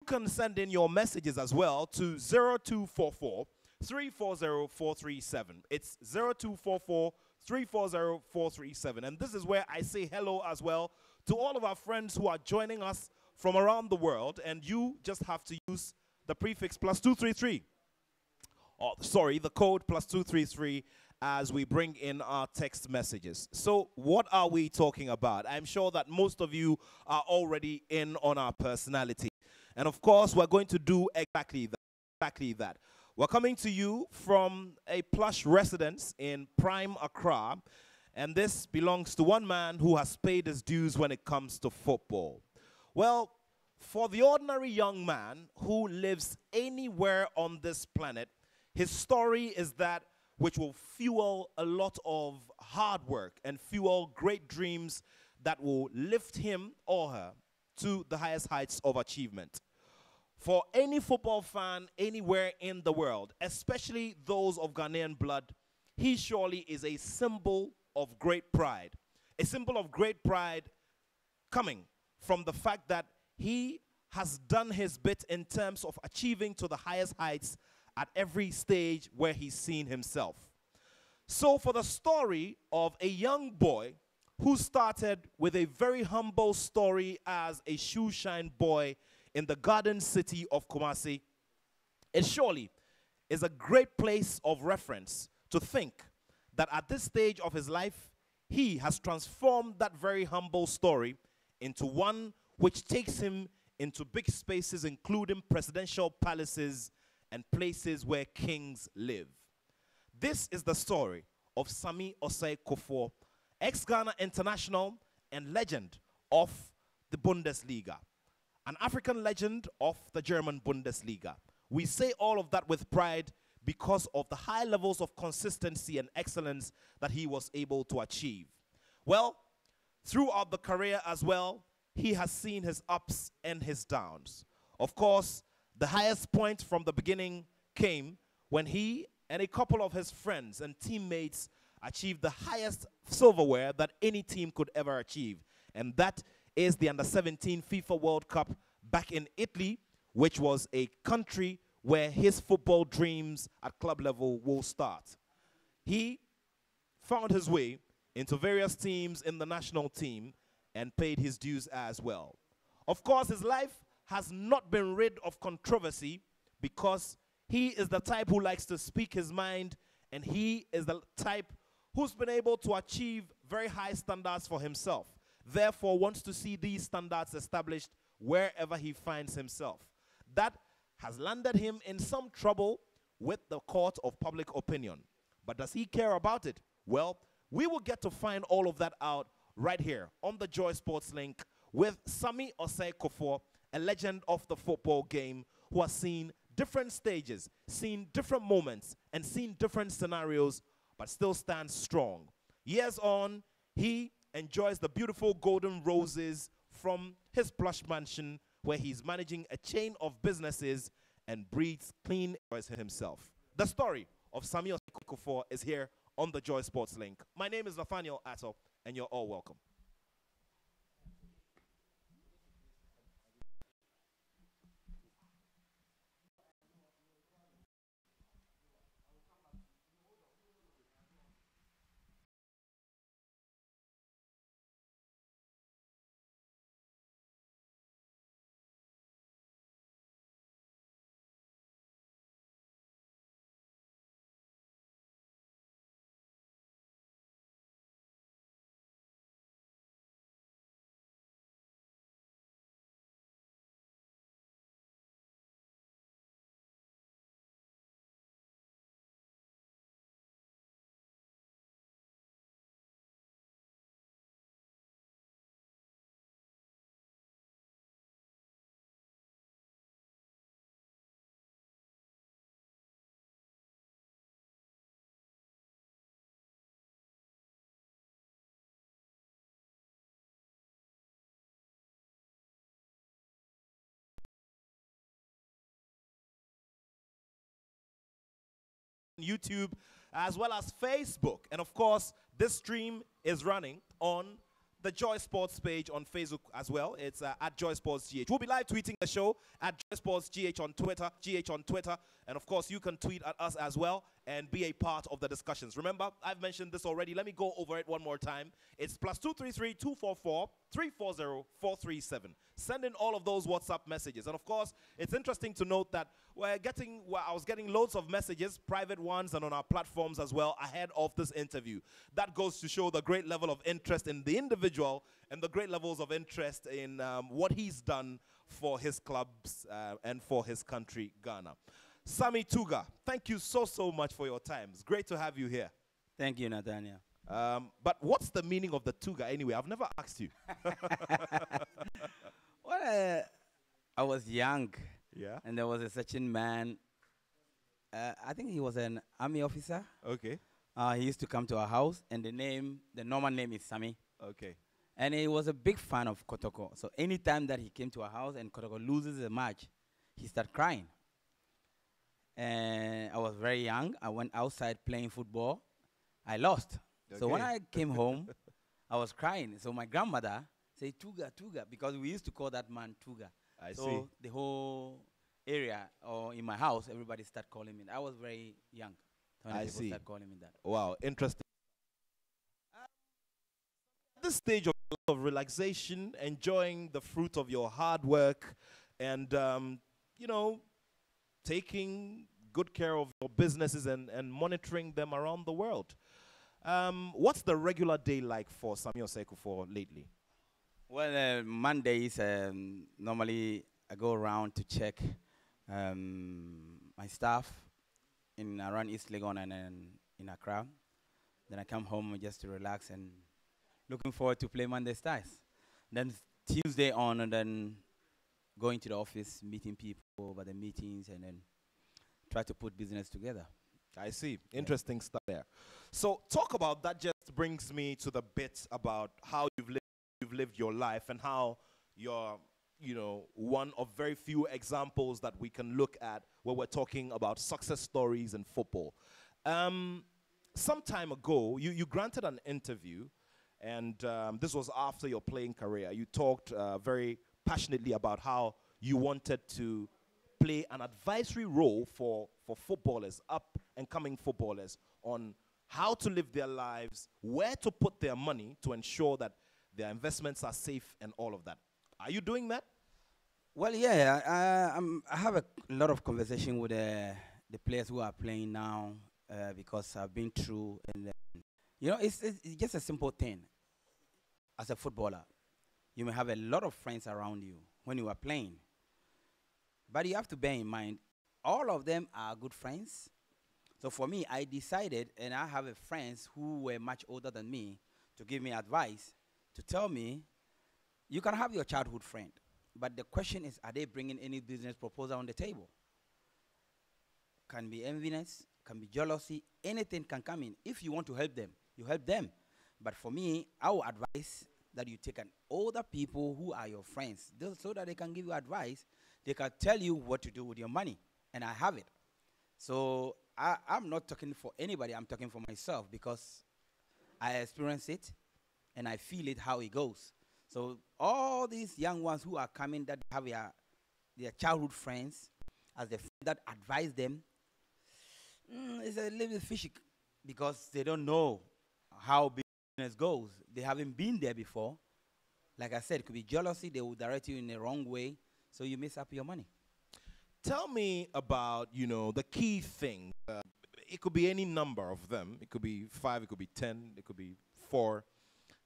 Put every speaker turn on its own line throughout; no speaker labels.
can send in your messages as well to 0244 340 437. It's 0244 340 437. And this is where I say hello as well to all of our friends who are joining us from around the world. And you just have to use the prefix +233. Oh, sorry, the code +233 as we bring in our text messages. So what are we talking about? I'm sure that most of you are already in on our personality. And of course, we're going to do exactly that. We're coming to you from a plush residence in prime Accra, and this belongs to one man who has paid his dues when it comes to football. Well, for the ordinary young man who lives anywhere on this planet, his story is that which will fuel a lot of hard work and fuel great dreams that will lift him or her to the highest heights of achievement. For any football fan anywhere in the world, especially those of Ghanaian blood, he surely is a symbol of great pride. A symbol of great pride coming from the fact that he has done his bit in terms of achieving to the highest heights at every stage where he's seen himself. So for the story of a young boy who started with a very humble story as a shoeshine boy in the garden city of Kumasi, it surely is a great place of reference to think that at this stage of his life, he has transformed that very humble story into one which takes him into big spaces, including presidential palaces and places where kings live. This is the story of Sammy Osei Kuffour, ex-Ghana international and legend of the Bundesliga, an African legend of the German Bundesliga. We say all of that with pride because of the high levels of consistency and excellence that he was able to achieve. Well, throughout the career as well, he has seen his ups and his downs. Of course, the highest point from the beginning came when he and a couple of his friends and teammates achieved the highest silverware that any team could ever achieve. And that is the Under-17 FIFA World Cup back in Italy, which was a country where his football dreams at club level will start. He found his way into various teams in the national team and paid his dues as well. Of course, his life has not been rid of controversy because he is the type who likes to speak his mind, and he is the type who's been able to achieve very high standards for himself. Therefore, wants to see these standards established wherever he finds himself. That has landed him in some trouble with the court of public opinion. But does he care about it? Well, we will get to find all of that out right here on the Joy Sports Link with Sammy Osei Kuffour, a legend of the football game who has seen different stages, seen different moments, and seen different scenarios, but still stands strong. Years on, he enjoys the beautiful golden roses from his plush mansion where he's managing a chain of businesses and breathes clean air himself. The story of Sammy Osei Kuffour is here on the Joy Sports Link. My name is Nathaniel Atto, and you're all welcome. YouTube as well as Facebook. And of course, this stream is running on the Joy Sports page on Facebook as well. It's at Joy Sports GH. We'll be live tweeting the show at Joy Sports GH on Twitter. And of course, you can tweet at us as well and be a part of the discussions. Remember, I've mentioned this already. Let me go over it one more time. It's +233-244-340-437. Send in all of those WhatsApp messages. And of course, it's interesting to note that I was getting loads of messages, private ones, and on our platforms as well ahead of this interview. That goes to show the great level of interest in the individual and the great levels of interest in what he's done for his clubs and for his country, Ghana. Sammy Tuga, thank you so much for your time. It's great to have you here.
Thank you, Nathaniel.
But what's the meaning of the Tuga anyway? I've never asked you.
Well, I was young.
Yeah.
And there was a certain man, I think he was an army officer.
Okay.
He used to come to our house, and the normal name is Sammy.
Okay.
And he was a big fan of Kotoko. So anytime that he came to our house and Kotoko loses a match, he started crying. And I was very young. I went outside playing football. I lost. Okay. So when I came home, I was crying. So my grandmother said, Tuga, Tuga, because we used to call that man Tuga.
I see.
So the whole area or in my house, everybody started calling me. I was very young.
I see.
Started calling me that.
Wow, interesting. At this stage of relaxation, enjoying the fruit of your hard work, and you know, taking good care of your businesses and monitoring them around the world. What's the regular day like for Samuel Kuffour lately?
Well, Mondays, normally I go around to check my staff around East Legon and in Accra. Then I come home just to relax and looking forward to play Monday Stars. Then Tuesday on, and then going to the office, meeting people over the meetings, and then try to put business together.
I see. Interesting stuff there. So talk about that. Just brings me to the bit about how you've lived your life and how you're, you know, one of very few examples that we can look at where we're talking about success stories in football. Some time ago, you granted an interview, and this was after your playing career. You talked very passionately about how you wanted to play an advisory role for footballers, up-and-coming footballers, on how to live their lives, where to put their money to ensure that their investments are safe and all of that. Are you doing that?
Well, yeah, I have a lot of conversation with the players who are playing now because I've been through, and you know, it's just a simple thing. As a footballer, you may have a lot of friends around you when you are playing, but you have to bear in mind, all of them are good friends. So for me, I decided, and I have friends who were much older than me, to give me advice, to tell me, you can have your childhood friend, but the question is, are they bringing any business proposal on the table? Can be enviness, can be jealousy, anything can come in. If you want to help them, you help them. But for me, I would advise that you take an older people who are your friends, so that they can give you advice. They can tell you what to do with your money, and I have it. So I'm not talking for anybody. I'm talking for myself because I experience it, and I feel it how it goes. So all these young ones who are coming that have their childhood friends as the friend that advise them, it's a little bit fishy because they don't know how business goes. They haven't been there before. Like I said, it could be jealousy. They will direct you in the wrong way, so you mess up your money.
Tell me about, you know, the key thing. It could be any number of them. It could be 5, it could be 10, it could be 4.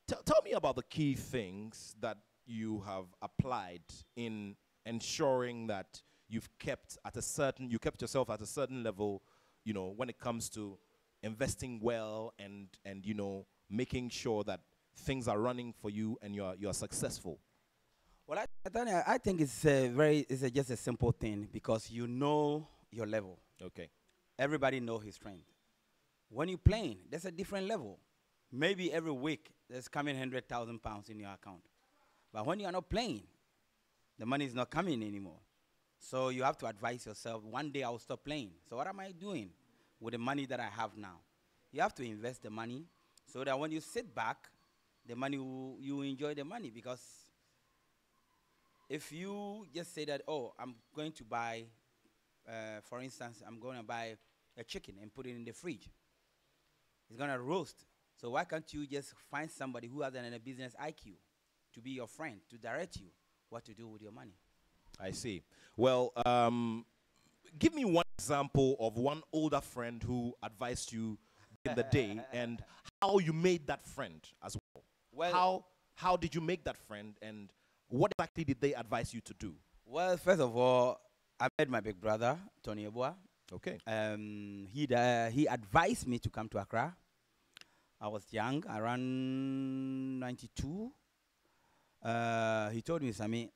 Tell me about the key things that you have applied in ensuring that you've kept yourself at a certain level, you know, when it comes to investing well and you know, making sure that things are running for you and you're successful.
Well, I think it's just a simple thing because you know your level.
Okay.
Everybody knows his strength. When you're playing, there's a different level. Maybe every week there's coming £100,000 in your account. But when you are not playing, the money is not coming anymore. So you have to advise yourself, one day I'll stop playing. So what am I doing with the money that I have now? You have to invest the money so that when you sit back, the money you enjoy the money, because if you just say that, oh, I'm going to buy, for instance, I'm going to buy a chicken and put it in the fridge, it's going to roast. So why can't you just find somebody who has a business IQ to be your friend, to direct you what to do with your money?
I see. Well, give me one example of one older friend who advised you in the day and how you made that friend as well.
Well,
how did you make that friend, and what exactly did they advise you to do?
well, first of all, I met my big brother, Tony Eboa.
Okay.
He advised me to come to Accra. I was young, around 92. He told me, Sami,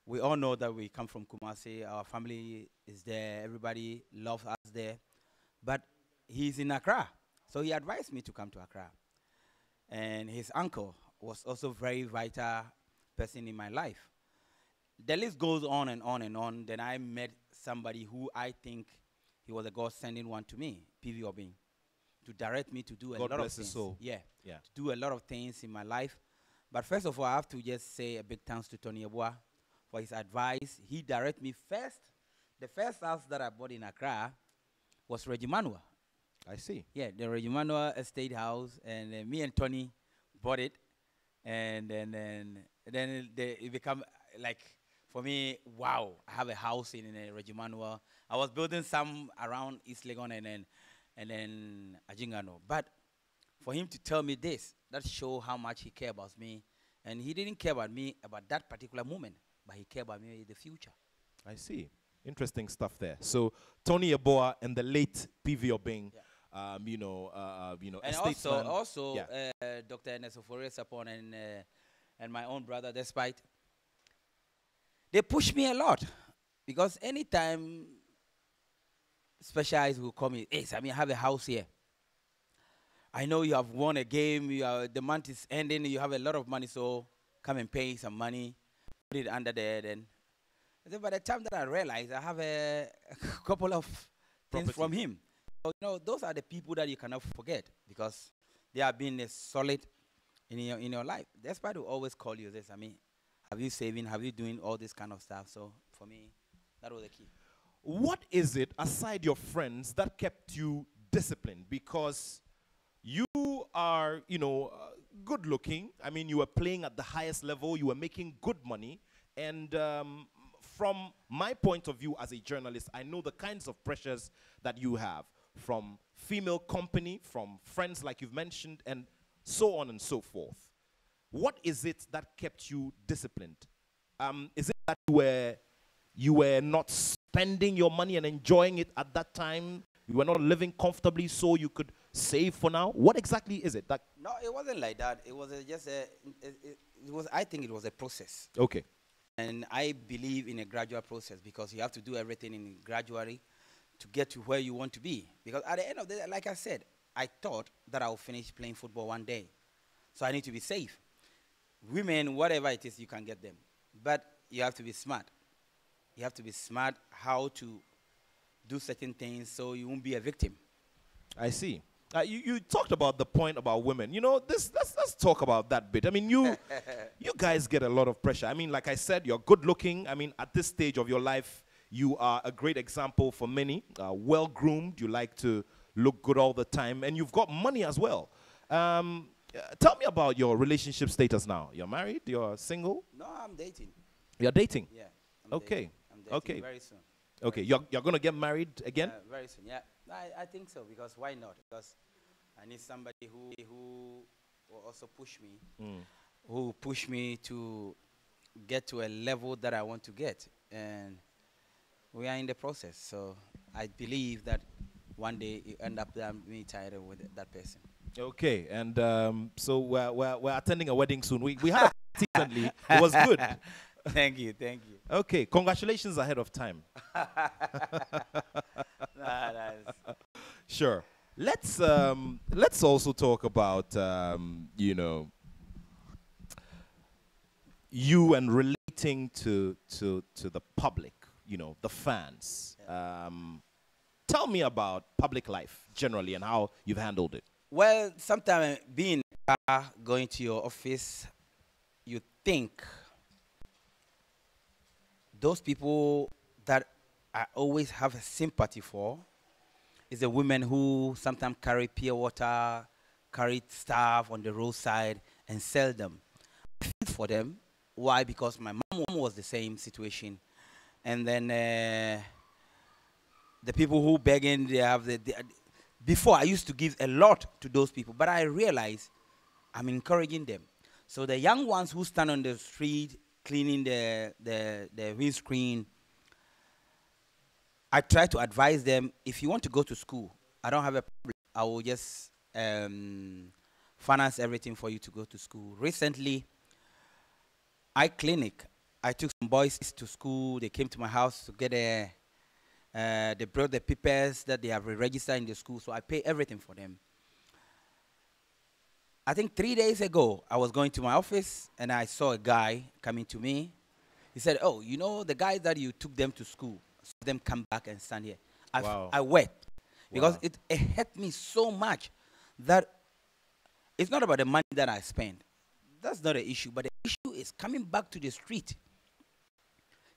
we all know that we come from Kumasi. Our family is there. Everybody loves us there. But he's in Accra. So he advised me to come to Accra. And his uncle was also very vital person in my life. The list goes on and on and on. Then I met somebody who I think he was a God-sending one to me, PV Obing, to direct me to do a lot of things. Yeah, to do a lot of things in my life. But first of all, I have to just say a big thanks to Tony Eboa for his advice. He directed me first. The first house that I bought in Accra was Regimanua.
I see.
Yeah, the Regimanua estate house, and me and Tony bought it, and then it became like, for me, wow, I have a house in Regimanua. I was building some around East Legon and then Ajingano. But for him to tell me this, that shows how much he cared about me. And he didn't care about me about that particular moment, but he cared about me in the future.
I see. Interesting stuff there. So Tony Eboa and the late PV Obing,
and also Dr. Nesofore Sapon and my own brother, despite, they pushed me a lot, because anytime specialized will call me, hey, Sammy, I have a house here. I know you have won a game, the month is ending, you have a lot of money, so come and pay some money, put it under there. Then by the time that I realized, I have a couple of things from him. So, those are the people that you cannot forget, because they have been solid in your life. That's why they always call you this. I mean, have you saving? Have you doing all this kind of stuff? So for me, that was the key.
What is it, aside your friends, that kept you disciplined? Because you are, good looking. I mean, you were playing at the highest level. You were making good money. And from my point of view as a journalist, I know the kinds of pressures that you have from female company, from friends like you've mentioned, and so on and so forth. What is it that kept you disciplined? Is it that you were not spending your money and enjoying it at that time? You were not living comfortably, so you could save for now? What exactly is it?
No, it wasn't like that. It was I think it was a process.
Okay.
And I believe in a gradual process, because you have to do everything gradually to get to where you want to be. Because at the end of the day, like I said, I thought that I would finish playing football one day. So I need to be safe. Women, whatever it is, you can get them. But you have to be smart. You have to be smart how to do certain things so you won't be a victim.
I see. You talked about the point about women. Let's talk about that bit. I mean, you guys get a lot of pressure. I mean, like I said, you're good looking. I mean, at this stage of your life, you are a great example for many. Well groomed. You like to look good all the time, and you've got money as well. Tell me about your relationship status now. You're married? You're single?
No, I'm dating.
You're dating?
Yeah.
Okay.
I'm dating very soon.
Okay. You're going to get married again?
Very soon. Yeah. I think so, because why not? Because I need somebody who will also push me, who push me to get to a level that I want to get, and we are in the process. So I believe that one day you end up being tired with that person.
Okay, and so we're attending a wedding soon. We had a party recently. It was good.
Thank you.
Okay, congratulations ahead of time.
Nice.
Sure. Let's also talk about you and relating to the public, the fans.
Yeah.
Tell me about public life generally and how you've handled it.
Well, sometimes being car, going to your office, you think those people that I always have a sympathy for is the women who sometimes carry pure water, carry stuff on the roadside and sell them. I feel for them. Why? Because my mom was the same situation. And then the people who begging, they have before I used to give a lot to those people, but I realized I'm encouraging them. So the young ones who stand on the street cleaning the windscreen, I try to advise them, if you want to go to school, I don't have a problem. I will just finance everything for you to go to school. Recently, I took some boys to school. They came to my house to get they brought the papers that they have registered in the school, so I pay everything for them. I think 3 days ago, I was going to my office, and I saw a guy coming to me. He said, oh, you know, the guys that you took them to school, so them come back and stand here.
Wow.
I wept because
Wow.
it hurt me so much that it's not about the money that I spend. That's not the issue, but the issue is coming back to the street.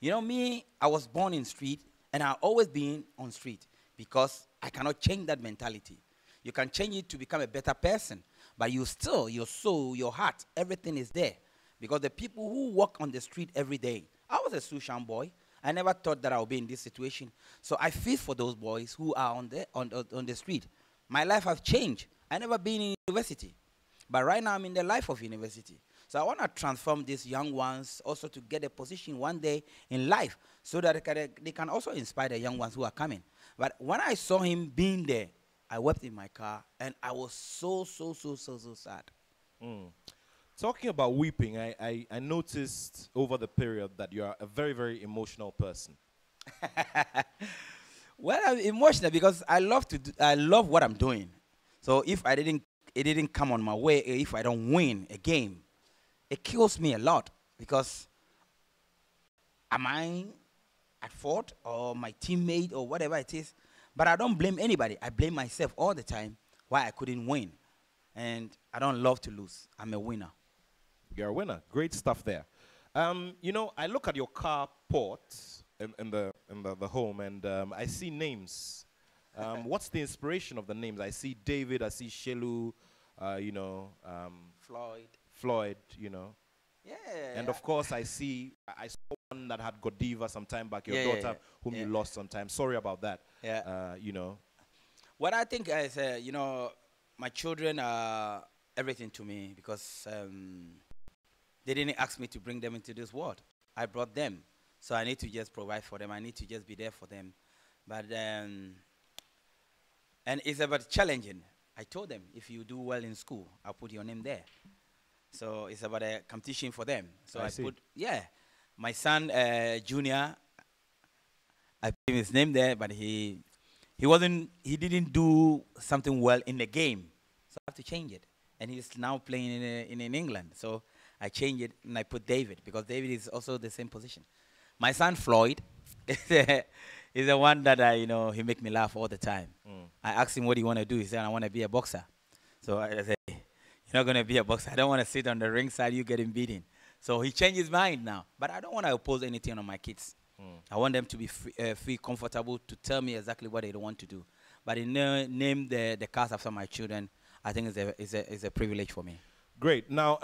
You know, me, I was born in street, and I've always been on street because I cannot change that mentality. You can change it to become a better person, but you still, your soul, your heart, everything is there. Because the people who walk on the street every day, I was a Sushan boy. I never thought that I would be in this situation. So I feel for those boys who are on the street. My life has changed. I never been in university. But right now I'm in the life of university. So I want to transform these young ones also to get a position one day in life so that they can also inspire the young ones who are coming. But when I saw him being there, I wept in my car, and I was so sad.
Mm. Talking about weeping, I noticed over the period that you are a very, very emotional person.
Well, I'm emotional because I love what I'm doing. So if it didn't come on my way, if I don't win a game, it kills me a lot because am I at fault or my teammate or whatever it is? But I don't blame anybody. I blame myself all the time why I couldn't win. And I don't love to lose. I'm a winner.
You're a winner. Great stuff there. You know, I look at your carport in the home, and I see names. What's the inspiration of the names? I see David, I see Shelu, you know, Floyd, you know.
Yeah.
And of course, I saw one that had Godiva some time back, your daughter, whom you lost sometime. Sorry about that.
Yeah.
You know.
What I think is, you know, my children are everything to me because they didn't ask me to bring them into this world. I brought them. So I need to just provide for them. I need to just be there for them. But, and it's about challenging. I told them, if you do well in school, I'll put your name there. So it's about a competition for them. So I put, my son, Junior, I put his name there, but he didn't do something well in the game. So I have to change it. And he's now playing in England. So I changed it and I put David because David is also the same position. My son, Floyd, is the one that, you know, he make me laugh all the time. I asked him what do you want to do. He said, I want to be a boxer. So I said, you're not going to be a boxer. I don't want to sit on the ringside, you getting beaten. So he changed his mind now. But I don't want to oppose anything on my kids. I want them to be feel comfortable to tell me exactly what they want to do. But in name the cars after my children, I think it's a privilege for me.
Great. Now,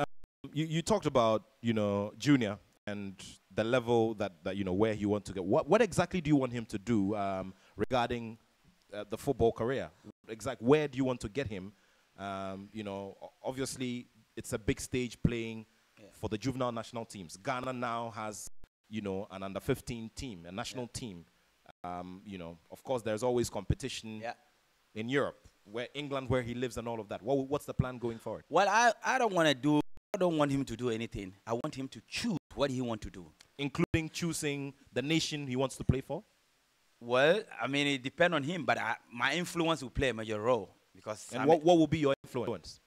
you talked about, you know, Junior and the level that you know, where he wants to get. What exactly do you want him to do regarding the football career? Exactly, where do you want to get him? You know, obviously, it's a big stage playing for the juvenile national teams. Ghana now has, you know, an under-15 team, a national team. You know, of course, there's always competition in Europe, where England, where he lives, and all of that. What's the plan going forward?
Well, I don't want him to do anything. I want him to choose what he wants to do,
including choosing the nation he wants to play for.
Well, I mean, it depends on him, but my influence will play a major role because.
And what will be your influence?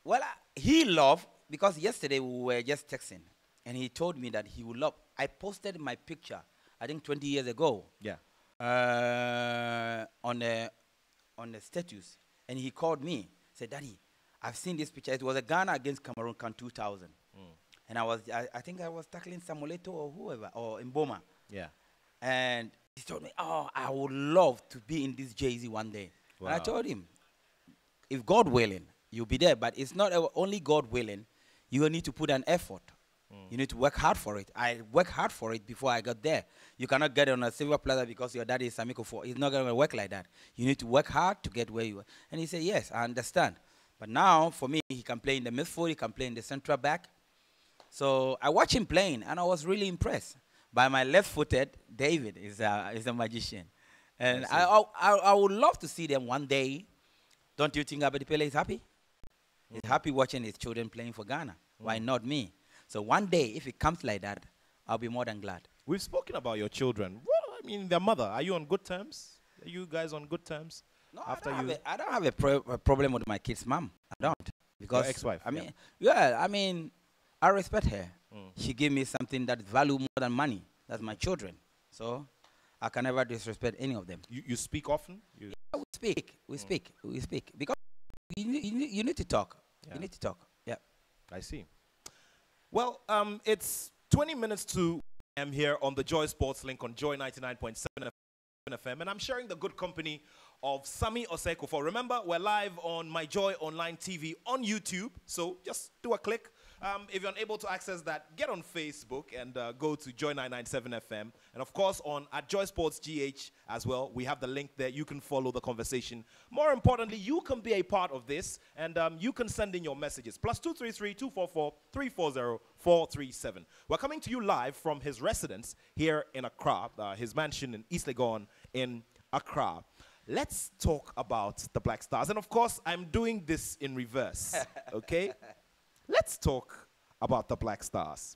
Well, he loved because yesterday we were just texting, and he told me that he would love. I posted my picture, I think 20 years ago.
Yeah.
On the status, and he called me, said, "Daddy, I've seen this picture. It was a Ghana against Cameroon, Can 2000. And I think I was tackling Samueleto or whoever, or Mboma.
Yeah.
And he told me, oh, I would love to be in this jersey one day.
Wow.
And I told him, if God willing, you'll be there. But it's not only God willing. You will need to put an effort. You need to work hard for it. I worked hard for it before I got there. You cannot get on a silver platter because your daddy is Sami Kuffour. It's not going to work like that. You need to work hard to get where you are. And he said, yes, I understand. But now, for me, he can play in the midfield. He can play in the central back. So I watched him playing, and I was really impressed. By my left-footed, David is a magician. And I would love to see them one day. Don't you think Abedi Pele is happy? He's happy watching his children playing for Ghana. Why not me? So one day, if it comes like that, I'll be more than glad.
We've spoken about your children. Well, I mean, their mother. Are you on good terms? Are you guys on good terms?
No, I don't have a problem with my kid's mom. I don't. Because
your ex-wife.
I mean, I respect her. She gave me something that value more than money. That's my children. So I can never disrespect any of them.
You speak often?
Yeah, we speak. Because you need to talk.
Yeah.
You need to talk. Yeah.
I see. Well, it's 20 minutes to I'm here on the Joy Sports Link on Joy 99.7 FM, and I'm sharing the good company of Sami Kuffour. Remember, we're live on My Joy Online TV on YouTube, so just do a click. If you're unable to access that, get on Facebook and go to Joy 997 FM. And of course, at Joy Sports GH as well, we have the link there. You can follow the conversation. More importantly, you can be a part of this, and you can send in your messages. +233 244 340 437. We're coming to you live from his residence here in Accra, his mansion in East Legon in Accra. Let's talk about the Black Stars. And of course, I'm doing this in reverse, okay? Let's talk about the Black Stars.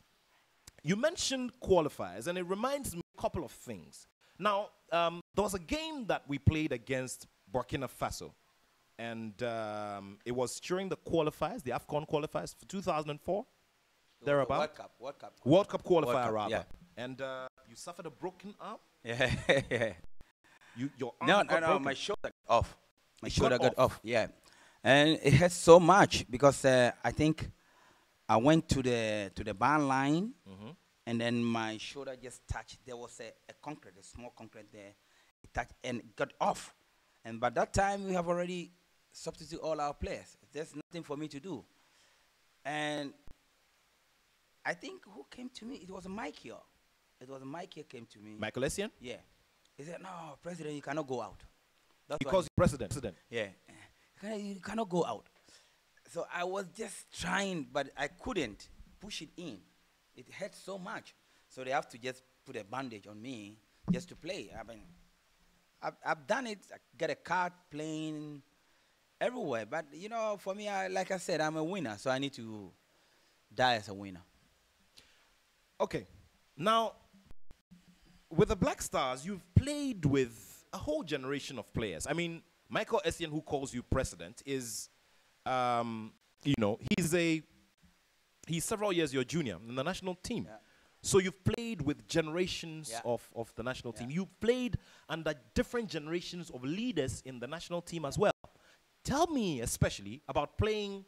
You mentioned qualifiers, and it reminds me of a couple of things. Now, there was a game that we played against Burkina Faso, and it was during the qualifiers, the AFCON qualifiers for 2004, thereabout. World Cup qualifier, rather. Yeah. And you suffered a broken arm?
Yeah.
Your arm got broken.
My shoulder got off. My shoulder got off, yeah. And it hurt so much because I think I went to the band line, and then my shoulder just touched. There was a small concrete there. It touched and got off. And by that time, we have already substituted all our players. There's nothing for me to do. And I think who came to me? It was Mike here. Came to me.
Michael Essien?
Yeah. He said, no, President, you cannot go out. That's
because you're president.
Yeah. You cannot go out. So I was just trying, but I couldn't push it in. It hurt so much. So they have to just put a bandage on me just to play. I mean, I've done it. I get a card playing everywhere. But, you know, for me, like I said, I'm a winner. So I need to die as a winner.
Okay. Now, with the Black Stars, you've played with a whole generation of players. I mean, Michael Essien, who calls you president, is, you know, he's several years your junior in the national team. Yeah. So you've played with generations of the national team. You've played under different generations of leaders in the national team as well. Tell me especially about playing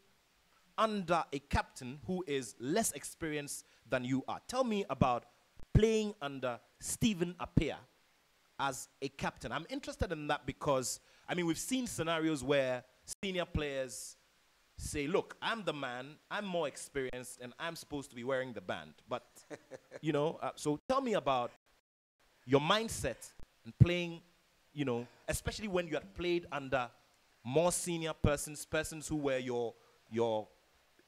under a captain who is less experienced than you are. Tell me about playing under Stephen Appiah as a captain. I'm interested in that because, I mean, we've seen scenarios where senior players say, look, I'm the man, I'm more experienced, and I'm supposed to be wearing the band. But, you know, so tell me about your mindset and playing, you know, especially when you had played under more senior persons who were your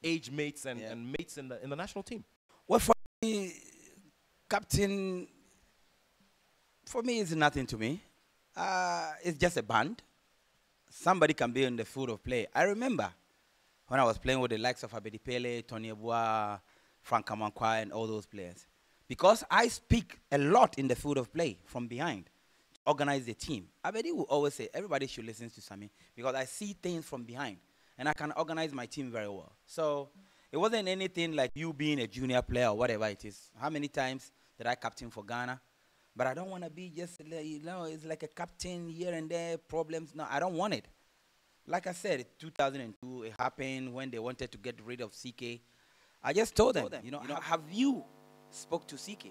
age mates and mates in the national team.
Well, for me, captain, for me, it's nothing to me. It's just a band. Somebody can be in the field of play. I remember when I was playing with the likes of Abedi Pele, Tony Abua, Frank Kamankwa, and all those players. Because I speak a lot in the field of play from behind to organize the team. Abedi will always say, everybody should listen to Sami because I see things from behind and I can organize my team very well. So it wasn't anything like you being a junior player or whatever it is. How many times did I captain for Ghana? But I don't want to be just, you know, it's like a captain here and there, problems. No, I don't want it. like I said, 2002, it happened when they wanted to get rid of CK. I just told them, have you spoke to CK?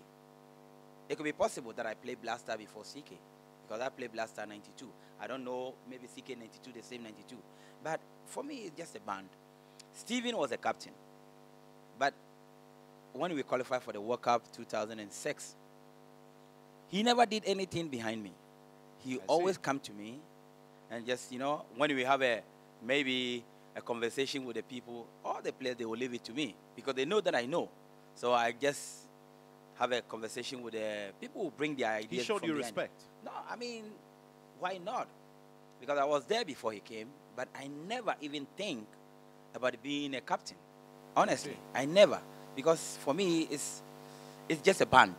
It could be possible that I played Blaster before CK, because I played Blaster 92. I don't know, maybe CK 92, the same 92. But for me, it's just a band. Steven was a captain. But when we qualified for the World Cup 2006, he never did anything behind me. He always come to me and just, when we have maybe a conversation with the people, all the players, they will leave it to me because they know that I know. So I just have a conversation with the people who bring their ideas.
He showed you respect.
No, I mean, why not? Because I was there before he came, but I never even think about being a captain. Honestly, I never. Because for me, it's just a band.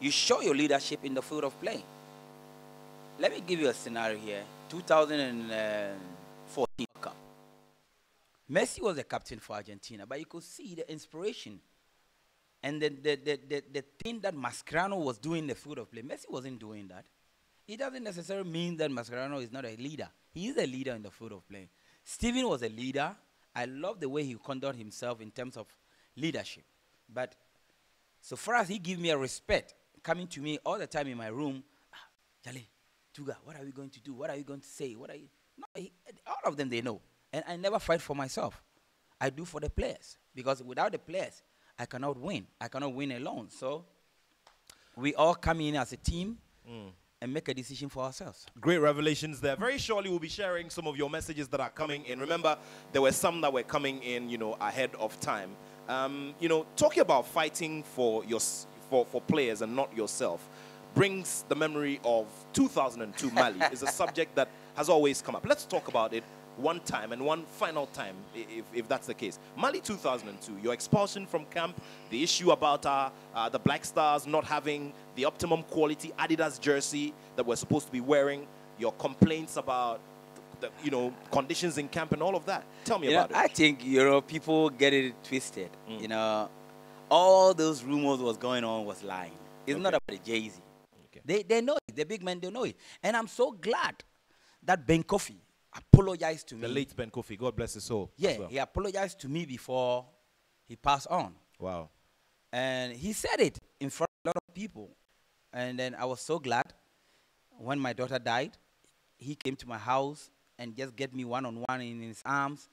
You show your leadership in the field of play. Let me give you a scenario here. 2014 Cup. Messi was the captain for Argentina, but you could see the inspiration and the thing that Mascherano was doing in the field of play. Messi wasn't doing that. It doesn't necessarily mean that Mascherano is not a leader. He is a leader in the field of play. Steven was a leader. I love the way he conducted himself in terms of leadership. But so far as he gave me a respect, coming to me all the time in my room, Charlie, Tuga, what are we going to do? What are you going to say? What are you? No, all of them, they know. And I never fight for myself. I do for the players. Because without the players, I cannot win. I cannot win alone. So we all come in as a team and make a decision for ourselves.
Great revelations there. Very shortly, we'll be sharing some of your messages that are coming in. Remember, there were some that were coming in, ahead of time. Talking about fighting for players and not yourself brings the memory of 2002 Mali. Is a subject that has always come up. Let's talk about it one time and one final time, if that's the case. Mali 2002, your expulsion from camp, the issue about the Black Stars not having the optimum quality Adidas jersey that we're supposed to be wearing, your complaints about the conditions in camp and all of that. Tell me about it.
I think, people get it twisted. All those rumors was going on was lying. It's not about the Jay-Z. Okay. They know it. The big men, they know it. And I'm so glad that Ben Kuffour apologized to me.
The late Ben Kuffour, God bless his soul.
Yeah, he apologized to me before he passed on.
Wow.
And he said it in front of a lot of people. And then I was so glad when my daughter died, he came to my house and just get me one-on-one in his arms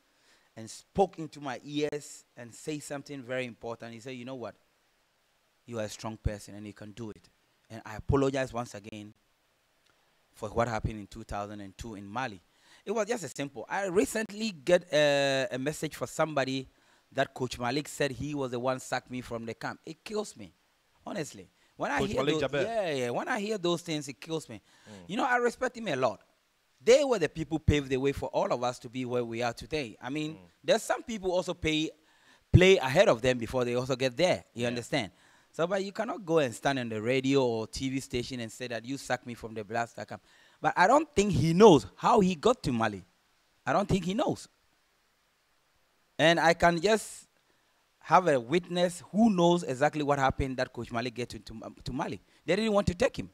and spoke into my ears and say something very important. He said, you know what? You are a strong person and you can do it. And I apologize once again for what happened in 2002 in Mali. It was just a simple. I recently get a message for somebody that Coach Malik said he was the one sacked me from the camp. It kills me, honestly. When I hear those, when I hear those things, it kills me. I respect him a lot. They were the people who paved the way for all of us to be where we are today. I mean, there's some people also play ahead of them before they also get there. You understand? So, but you cannot go and stand on the radio or TV station and say that you sacked me from the Blaster camp. But I don't think he knows how he got to Mali. I don't think he knows. And I can just have a witness who knows exactly what happened that Coach Mali get to Mali. They didn't want to take him.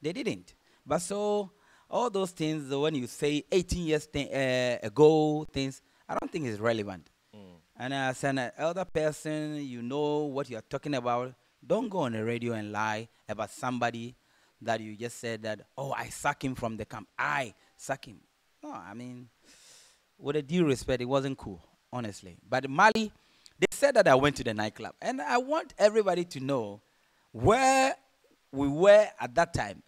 They didn't. But so all those things, when you say 18 years ago things, I don't think it's relevant. And as an elder person, you know what you're talking about. Don't go on the radio and lie about somebody that you just said that, oh, I sack him from the camp. I sack him. No, I mean, with a due respect, it wasn't cool, honestly. But Mali, they said that I went to the nightclub. And I want everybody to know where we were at that time.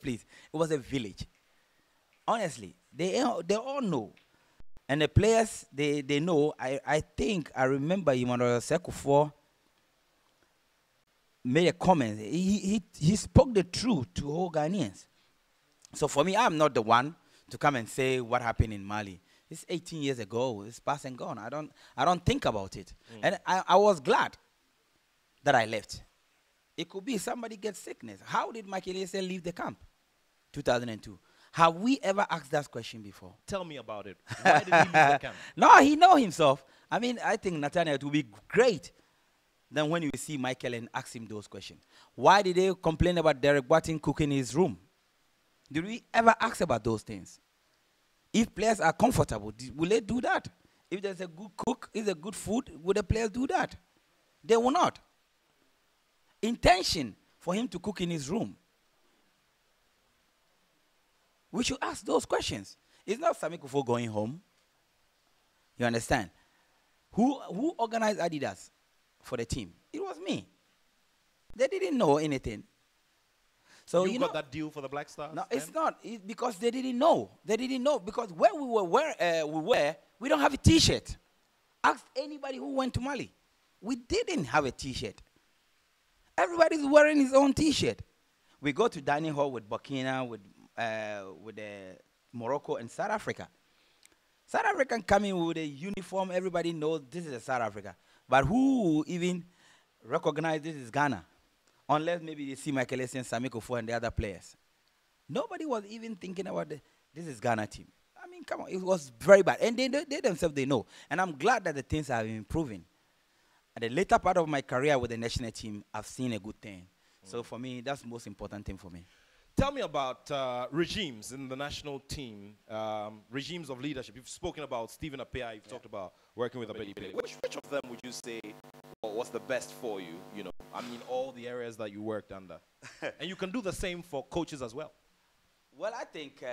Please, it was a village. Honestly, they all know. And the players, they know. I think, I remember Emmanuel Kuffour made a comment. He spoke the truth to all Ghanaians. So for me, I'm not the one to come and say what happened in Mali. It's 18 years ago. It's past and gone. I don't think about it. And I was glad that I left. It could be somebody gets sickness. How did Michael Essien leave the camp? 2002. Have we ever asked that question before?
Tell me about it. Why did he leave the camp?
No, he know himself. I mean, I think, Nathaniel, it would be great then when you see Michael and ask him those questions. Why did they complain about Derek Boateng cooking in his room? Did we ever ask about those things? If players are comfortable, will they do that? If there's a good cook, if there's good food, will the players do that? They will not. Intention for him to cook in his room. We should ask those questions. It's not Sami Kuffour going home. You understand? Who organized Adidas for the team? It was me. They didn't know anything. So
you got that deal for the Black Stars?
No, it's not. It's because they didn't know. They didn't know because where we don't have a T-shirt. Ask anybody who went to Mali. We didn't have a T-shirt. Everybody's wearing his own T-shirt. We go to dining hall with Burkina, with Morocco and South Africa. South African coming with a uniform. Everybody knows this is a South Africa. But who even recognize this is Ghana? Unless maybe they see Michael Essien, Sami Kuffour, and the other players. Nobody was even thinking about this is Ghana team. I mean, come on, it was very bad. And they themselves, they know. And I'm glad that the things are improving. At the later part of my career with the national team, I've seen a good thing. So for me, that's the most important thing for me.
Tell me about regimes in the national team, regimes of leadership. You've spoken about Stephen Appiah. You've talked about working with Abedi Pele. Which of them would you say was the best for you? You know, I mean, all the areas that you worked under. And you can do the same for coaches as well.
Well, I think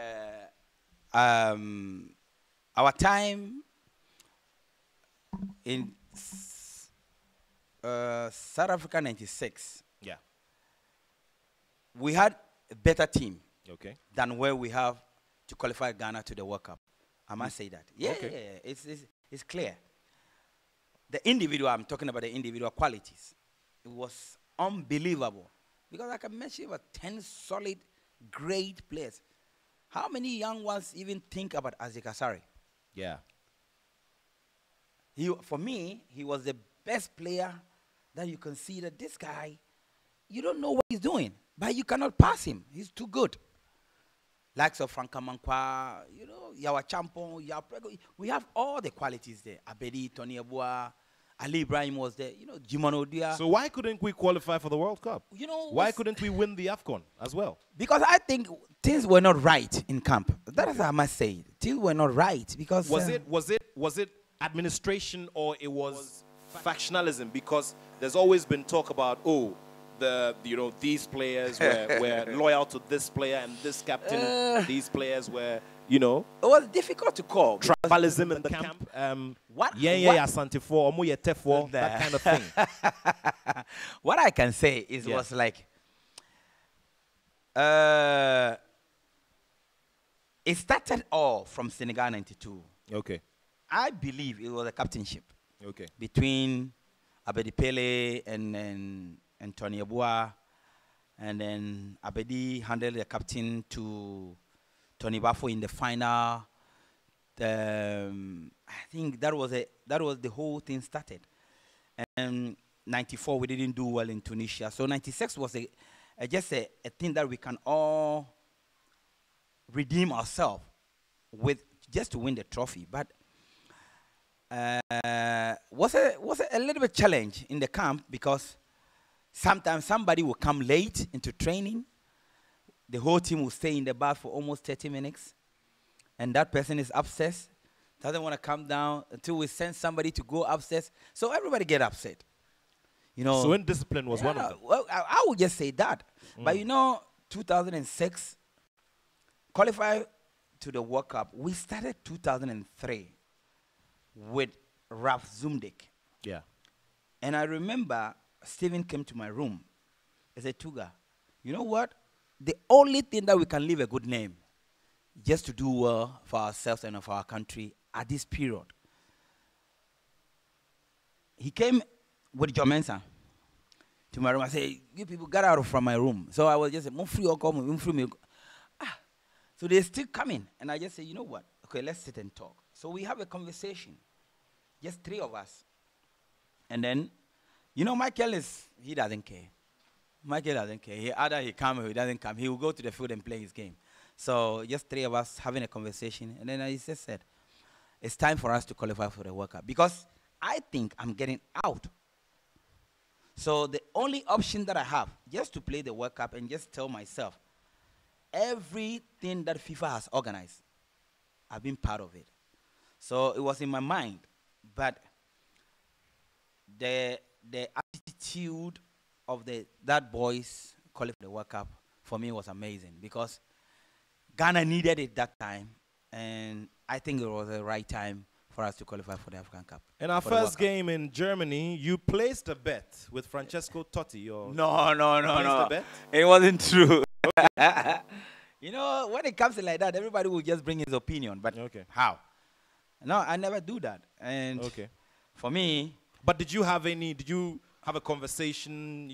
our time in South Africa 96,
yeah,
we had a better team
than
where we have to qualify Ghana to the World Cup. I must say that. Yeah, it's clear. The individual, I'm talking about the individual qualities. It was unbelievable. Because I can mention about 10 solid, great players. How many young ones even think about Isaac Asari?
Yeah.
For me, he was the best player that you can see that this guy, you don't know what he's doing, but you cannot pass him. He's too good. Likes of Franka Mankwa, you know, Yawa Champon, we have all the qualities there. Abedi, Tony Abua, Ali Ibrahim was there, you know, Jimon Odia.
So why couldn't we qualify for the World Cup?
You know,
why couldn't we win the AFCON as well?
Because I think things were not right in camp. That is what I must say. Things were not right because
was it administration or it was factionalism? Because there's always been talk about these players were loyal to this player and this captain. These players were, you know.
It was difficult to call.
Tribalism in the camp. That kind of thing.
What I can say is it was like, it started all from Senegal 92.
Okay.
I believe it was a captainship.
Okay.
Between Abedi Pele and Tony Abua, and then Abedi handed the captain to Tony Bafo in the final. I think that was the whole thing started. And 94 we didn't do well in Tunisia, so 96 was just a thing that we can all redeem ourselves with just to win the trophy. But was a little bit challenge in the camp because sometimes somebody will come late into training. The whole team will stay in the bath for almost 30 minutes. And that person is upset, doesn't want to come down until we send somebody to go upstairs. So everybody get upset. You know.
So indiscipline was one of them.
Well, I would just say that. But you know, 2006, qualified to the World Cup, we started 2003 with Ralph Zumdik.
Yeah.
And I remember Stephen came to my room. He said, Tuga, you know what? The only thing that we can leave a good name, just to do well for ourselves and for our country at this period. He came with John Mensah to my room. I said, you people get out from my room. So I was just saying, free or come, free. So they're still coming. And I just said, you know what? Okay, let's sit and talk. So we have a conversation, just three of us. And then, you know, Michael he doesn't care. Michael doesn't care. Either he come or he doesn't come. He will go to the field and play his game. So just three of us having a conversation. And then I just said, it's time for us to qualify for the World Cup. Because I think I'm getting out. So the only option that I have, just to play the World Cup and just tell myself, everything that FIFA has organized, I've been part of it. So it was in my mind. But the attitude of that boys calling for the World Cup for me was amazing because Ghana needed it that time, and I think it was the right time for us to qualify for the African Cup.
In our first game in Germany, you placed a bet with Francesco Totti. Or
No.
the bet?
It wasn't true. You know, when it comes to like that, everybody will just bring his opinion. But how? No, I never do that. And for me.
But did you have a conversation,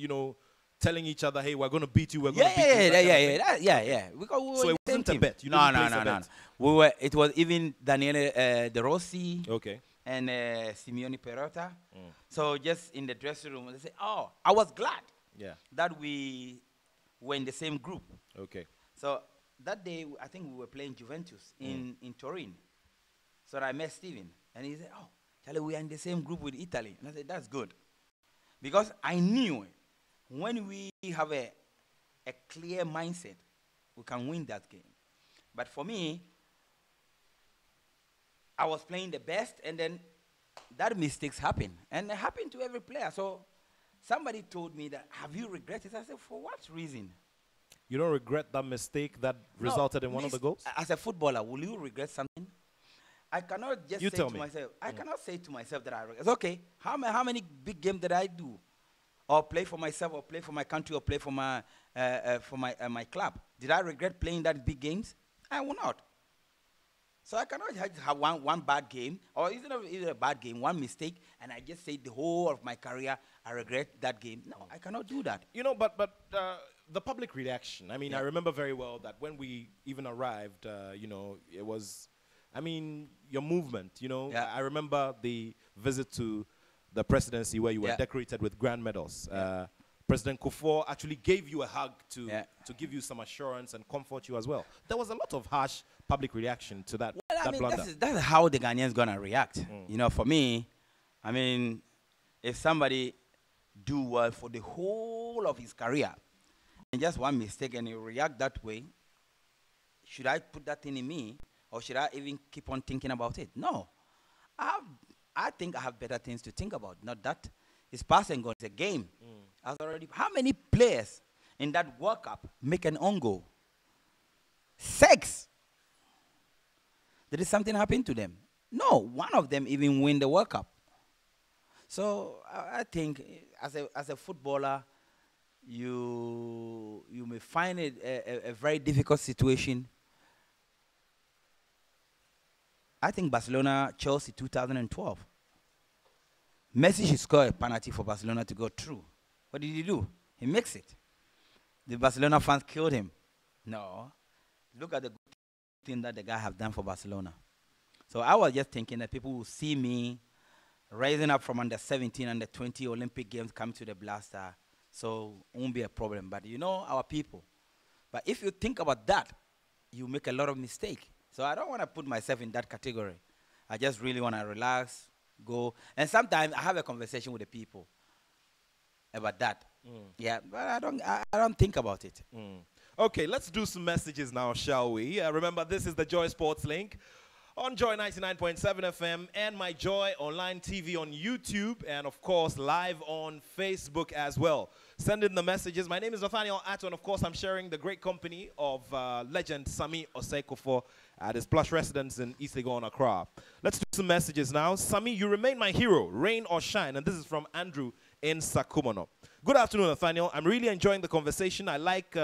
telling each other, hey, we're going to beat you, we're going to beat you?
Yeah. Because
so it wasn't a bet?
No. It was even Daniele De Rossi.
Okay.
And Simeone Perrotta. So just in the dressing room, they say, oh, I was glad that we were in the same group.
Okay.
So that day, I think we were playing Juventus in Turin. So I met Steven, and he said, oh, Charlie, we are in the same group with Italy. And I said, that's good. Because I knew when we have a clear mindset, we can win that game. But for me, I was playing the best, and then that mistakes happen. And it happened to every player. So somebody told me that, have you regretted? I said, for what reason?
You don't regret that mistake that resulted in one of the goals?
As a footballer, will you regret something? I cannot just say to myself, I cannot say to myself that I regret. It's okay. How many big games did I do? Or play for myself, or play for my country, or play for my club? Did I regret playing that big games? I will not. So I cannot have one bad game, or even a bad game, one mistake, and I just say the whole of my career, I regret that game. No, I cannot do that.
But the public reaction, I mean, I remember very well that when we even arrived, it was, your movement, I remember the visit to the presidency where you were decorated with grand medals. President Kuffour actually gave you a hug to give you some assurance and comfort you as well. There was a lot of harsh public reaction to that, blunder.
That's how the Ghanaians going to react. For me, if somebody do well for the whole of his career, and just one mistake and he react that way, should I put that thing in me, or should I even keep on thinking about it? No. I think I have better things to think about. Not that. It's past and gone. It's a game. How many players in that World Cup make an own goal? 6. Did something happen to them? No. One of them even win the World Cup. So I think as a footballer, you may find it a very difficult situation. I think Barcelona, Chelsea 2012. Messi should score a penalty for Barcelona to go through. What did he do? He makes it. The Barcelona fans killed him. No. Look at the good thing that the guy have done for Barcelona. So I was just thinking that people will see me rising up from under 17, under 20 Olympic Games, come to the Blaster. So it won't be a problem. But our people. But if you think about that, you make a lot of mistakes. So I don't want to put myself in that category. I just really want to relax, go. And sometimes I have a conversation with the people about that. Yeah, but I don't think about it.
Okay, let's do some messages now, shall we? Remember, this is the Joy Sports Link on Joy 99.7 FM and my Joy Online TV on YouTube, and of course live on Facebook as well. Send in the messages. My name is Nathaniel Atto, and of course I'm sharing the great company of legend Sami Osei-Kuffour at his plush residence in East Legon, Accra. Let's do some messages now. Sami, you remain my hero, rain or shine, and this is from Andrew in Sakumono. Good afternoon, Nathaniel. I'm really enjoying the conversation. I like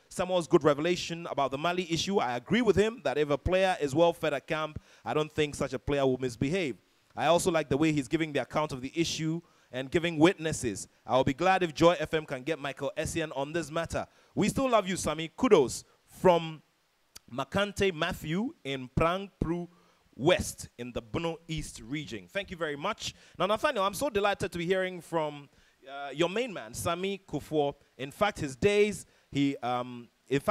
Samuel's good revelation about the Mali issue. I agree with him that if a player is well fed at camp, I don't think such a player will misbehave. I also like the way he's giving the account of the issue and giving witnesses. I'll be glad if Joy FM can get Michael Essien on this matter. We still love you, Sami. Kudos from Makante Matthew in Prang Pru West in the Bono East region. Thank you very much. Now, Nathaniel, I'm so delighted to be hearing from your main man, Sami Kuffour. In fact,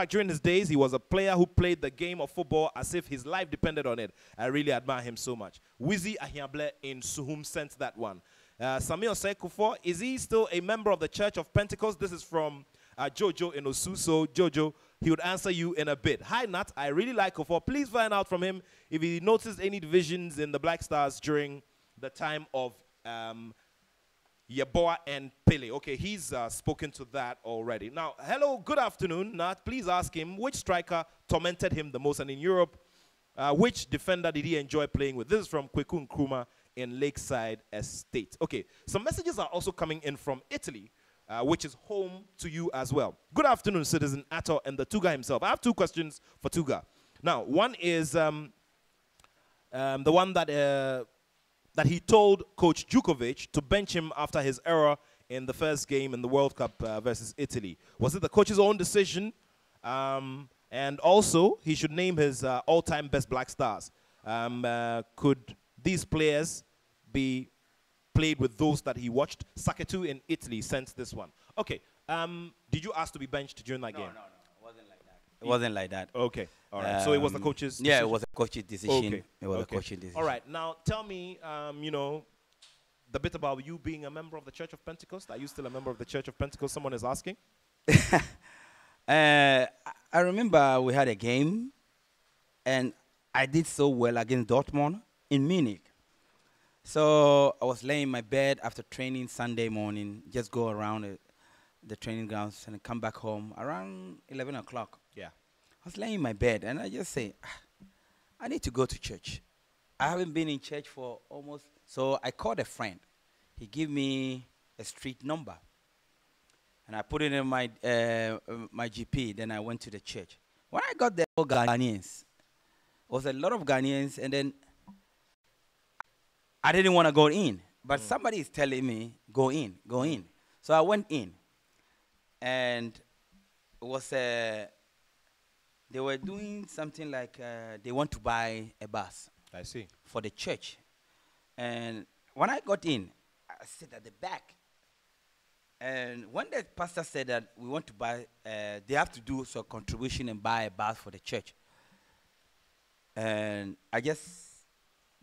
during his days, he was a player who played the game of football as if his life depended on it. I really admire him so much. Wizi Ahiable in Suhum sent that one. Sami Osei-Kuffour, is he still a member of the Church of Pentecost? This is from Jojo in Osu. So, Jojo, he would answer you in a bit. Hi, Nat. I really like Kuffour. Please find out from him if he noticed any divisions in the Black Stars during the time of Yeboah and Pele. Okay, he's spoken to that already. Now, hello, good afternoon, Nat. Please ask him which striker tormented him the most, and in Europe, which defender did he enjoy playing with? This is from Kweku Nkrumah in Lakeside Estate. Okay, some messages are also coming in from Italy, which is home to you as well. Good afternoon, citizen Ato and the Tuga himself. I have two questions for Tuga. Now, one is the one that he told Coach Djukovic to bench him after his error in the first game in the World Cup versus Italy. Was it the coach's own decision? And also, he should name his all-time best Black Stars. Could these players be played with those that he watched? Saketu in Italy sent this one. Okay. Did you ask to be benched during that game?
No. It wasn't like that. It wasn't like that.
Okay. All right. So it was the coach's decision?
Yeah, it was a coach's decision.
Okay.
It was a coach's decision.
All right. Now, tell me, you know, the bit about you being a member of the Church of Pentecost. Are you still a member of the Church of Pentecost? Someone is asking.
I remember we had a game, and I did so well against Dortmund in Munich. So I was laying in my bed after training Sunday morning, just go around the training grounds and come back home around 11 o'clock.
Yeah.
I was laying in my bed, and I just say, I need to go to church. I haven't been in church for almost, so I called a friend. He gave me a street number, and I put it in my my GP. Then I went to the church. When I got there, all Ghanaians. There was a lot of Ghanaians, and then I didn't want to go in, but somebody is telling me, go in, go in. So I went in, and it was they were doing something like they want to buy a bus.
I see.
For the church. And when I got in, I sat at the back. And when the pastor said that we want to buy, they have to do some contribution and buy a bus for the church. And I just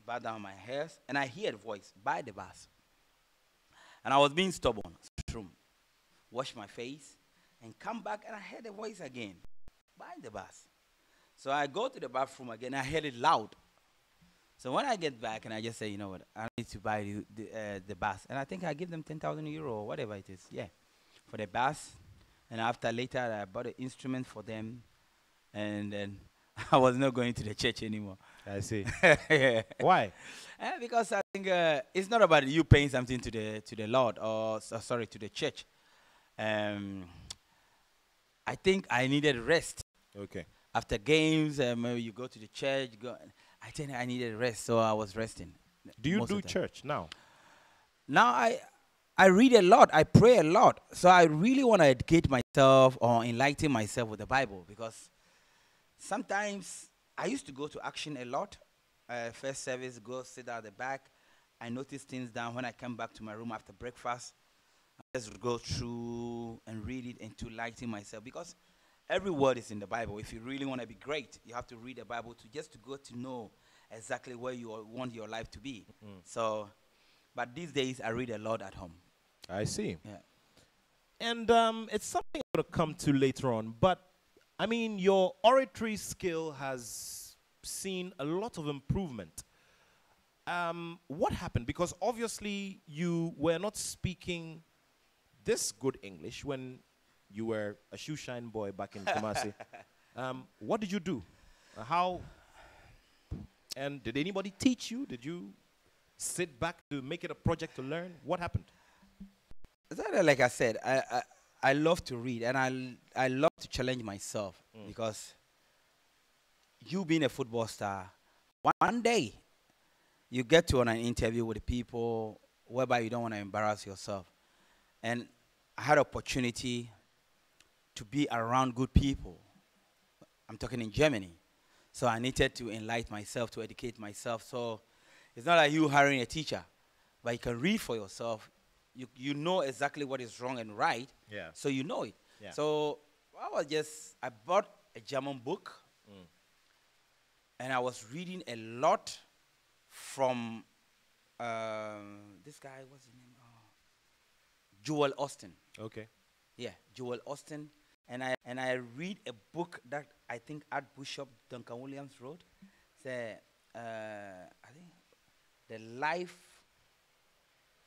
bowed down my head, and I hear the voice, buy the bus. And I was being stubborn. Wash my face, and come back, and I heard the voice again, buy the bus. So I go to the bathroom again, I heard it loud. So when I get back, and I just say, you know what, I need to buy the bus. And I think I give them 10,000 euro or whatever it is, yeah, for the bus. And after later, I bought an instrument for them. And then I was not going to the church anymore.
I see.
Yeah.
Why?
Because I think it's not about you paying something to the Lord or, sorry, to the church. I think I needed rest.
Okay.
After games, maybe you go to the church. I think I needed rest, so I was resting.
Do you do church now?
Now I read a lot. I pray a lot. So I really want to educate myself or enlighten myself with the Bible, because sometimes I used to go to action a lot. First service, go sit at the back. I notice things down. When I come back to my room after breakfast, I just go through and read it and to enlighten myself, because every word is in the Bible. If you really want to be great, you have to read the Bible to go to know exactly where you want your life to be. So, but these days I read a lot at home.
I see.
Yeah.
And it's something I'm going to come to later on. But, I mean, your oratory skill has seen a lot of improvement. What happened? Because obviously you were not speaking this good English when you were a shoeshine boy back in Kumasi. What did you do? How? And did anybody teach you? Did you sit back to make it a project to learn? What happened?
Like I said, I love to read, and I love to challenge myself, because you being a football star, one day you get to an interview with people whereby you don't want to embarrass yourself. And I had opportunity to be around good people. I'm talking in Germany. So I needed to enlighten myself, to educate myself. So it's not like you hiring a teacher, but you can read for yourself. You know exactly what is wrong and right, so you know it. Yeah. So I bought a German book, and I was reading a lot from this guy, what's his name? Joel Austin.
Okay.
Yeah, Joel Austin. and I read a book that I think Archbishop Duncan Williams wrote. Say, I think the life.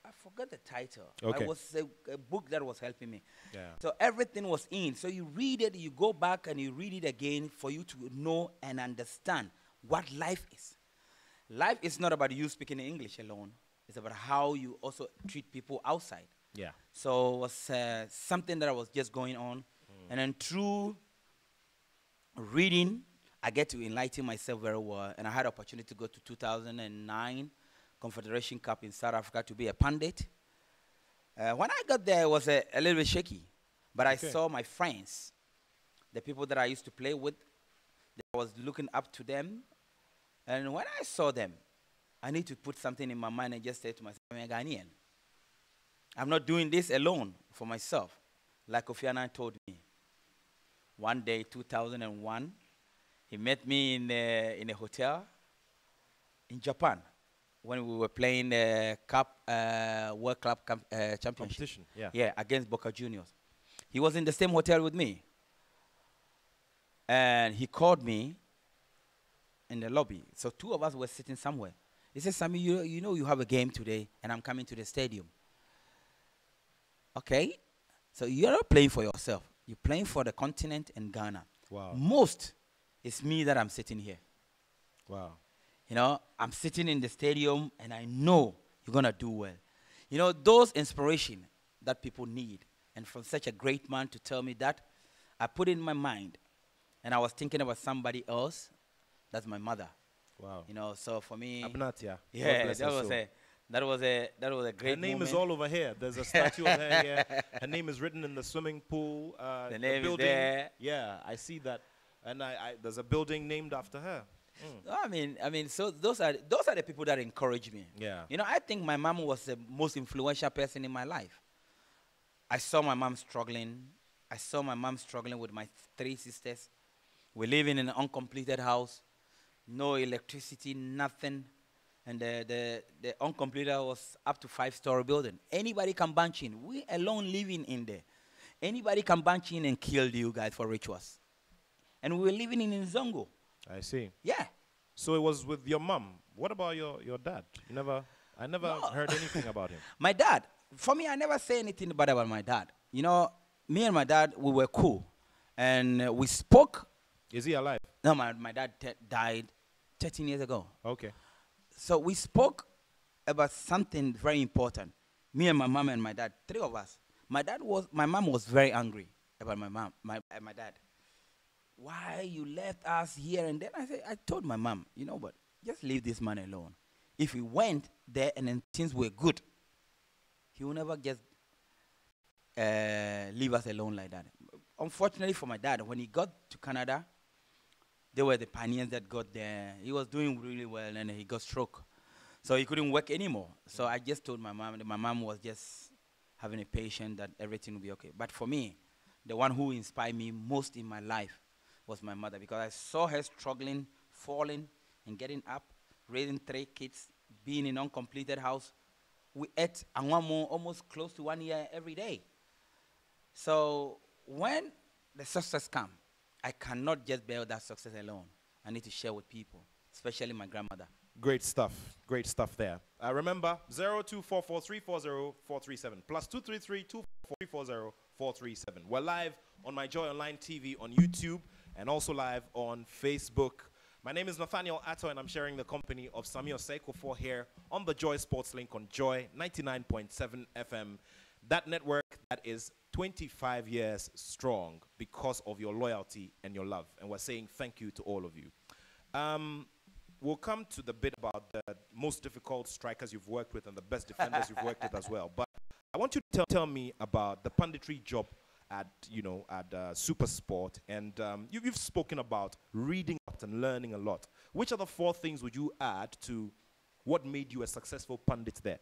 I forgot the title.
Okay.
It was a book that was helping me.
Yeah.
So everything was in. So you read it, you go back and you read it again for you to know and understand what life is. Life is not about you speaking English alone. It's about how you also treat people outside.
Yeah.
So it was something that was just going on. And then through reading, I get to enlighten myself very well. And I had opportunity to go to 2009 Confederation Cup in South Africa to be a pundit. When I got there, it was a little bit shaky. But I saw my friends, the people that I used to play with, I was looking up to them. And when I saw them, I need to put something in my mind and just say to myself, I'm a Ghanaian. I'm not doing this alone for myself, like Kofi told me. One day, 2001, he met me in a hotel in Japan when we were playing the World Club Championship.
Competition, yeah.
Yeah, against Boca Juniors. He was in the same hotel with me. And he called me in the lobby. So two of us were sitting somewhere. He said, Sammy, you know you have a game today, and I'm coming to the stadium. Okay? So you're not playing for yourself. You're playing for the continent and Ghana.
Wow.
Most, it's me that I'm sitting here.
Wow.
You know, I'm sitting in the stadium, and I know you're going to do well. You know, those inspiration that people need. And from such a great man to tell me that, I put it in my mind. And I was thinking about somebody else. That's my mother.
Wow.
You know, so for me,
Abnatia.
yeah, that was a great
Her name
moment.
is all over here. There's a statue of her here. Her name is written in the swimming pool.
The name
building.
is there.
Yeah, I see that. And there's a building named after her.
I mean, so those are the people that encourage me.
Yeah.
You know, I think my mom was the most influential person in my life. I saw my mom struggling. I saw my mom struggling with my three sisters. We live in an uncompleted house, no electricity, nothing. And the uncompleted house was up to 5-story building. Anybody can bunch in. We alone living in there. Anybody can bunch in and kill you guys for rituals. And we were living in Nzongo.
I see.
Yeah.
So it was with your mom. What about your dad? I never heard anything about him.
My dad, for me, I never say anything bad about my dad. You know, me and my dad, we were cool. And we spoke.
Is he alive?
No, my dad died 13 years ago.
Okay.
So we spoke about something very important. Me and my mom and my dad, three of us. My mom was very angry about my dad. Why you left us here? And then I told my mom, you know what, just leave this man alone. If he went there and then things were good, he will never just leave us alone like that. Unfortunately for my dad, when he got to Canada, they were the pioneers that got there. He was doing really well, and he got stroke. So he couldn't work anymore. So I just told my mom, and my mom was just having a patient that everything will be okay. But for me, the one who inspired me most in my life was my mother, because I saw her struggling, falling, and getting up, raising 3 kids, being in an uncompleted house. We ate anwamo almost close to 1 year every day. So when the success comes, I cannot just bear that success alone. I need to share with people, especially my grandmother.
Great stuff. Great stuff there. Remember, 0244340437 plus 233-244-340-437. We're live on My Joy Online TV on YouTube and also live on Facebook. My name is Nathaniel Atto, and I'm sharing the company of Samuel Kuffour here on the Joy Sports Link on Joy 99.7 FM. That network that is 25 years strong because of your loyalty and your love. And we're saying thank you to all of you. We'll come to the bit about the most difficult strikers you've worked with and the best defenders you've worked with as well. But I want you to tell me about the punditry job at Super Sport. And you've spoken about reading a lot and learning a lot. Which other 4 things would you add to what made you a successful pundit there?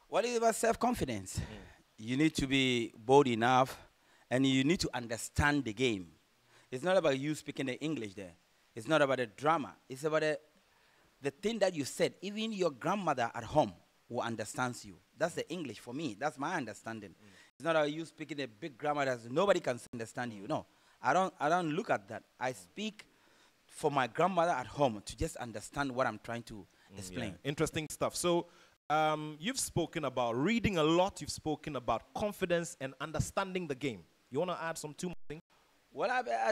What is about self-confidence? You need to be bold enough, and you need to understand the game. It's not about you speaking the English there. It's not about the drama. It's about the thing that you said. Even your grandmother at home who understands you. That's the English for me. That's my understanding. It's not you speaking a big grammar that nobody can understand you. No, I don't look at that. I speak for my grandmother at home to just understand what I'm trying to explain.
Yeah. Interesting stuff. So you've spoken about reading a lot. You've spoken about confidence and understanding the game. You want to add some two more things?
Well,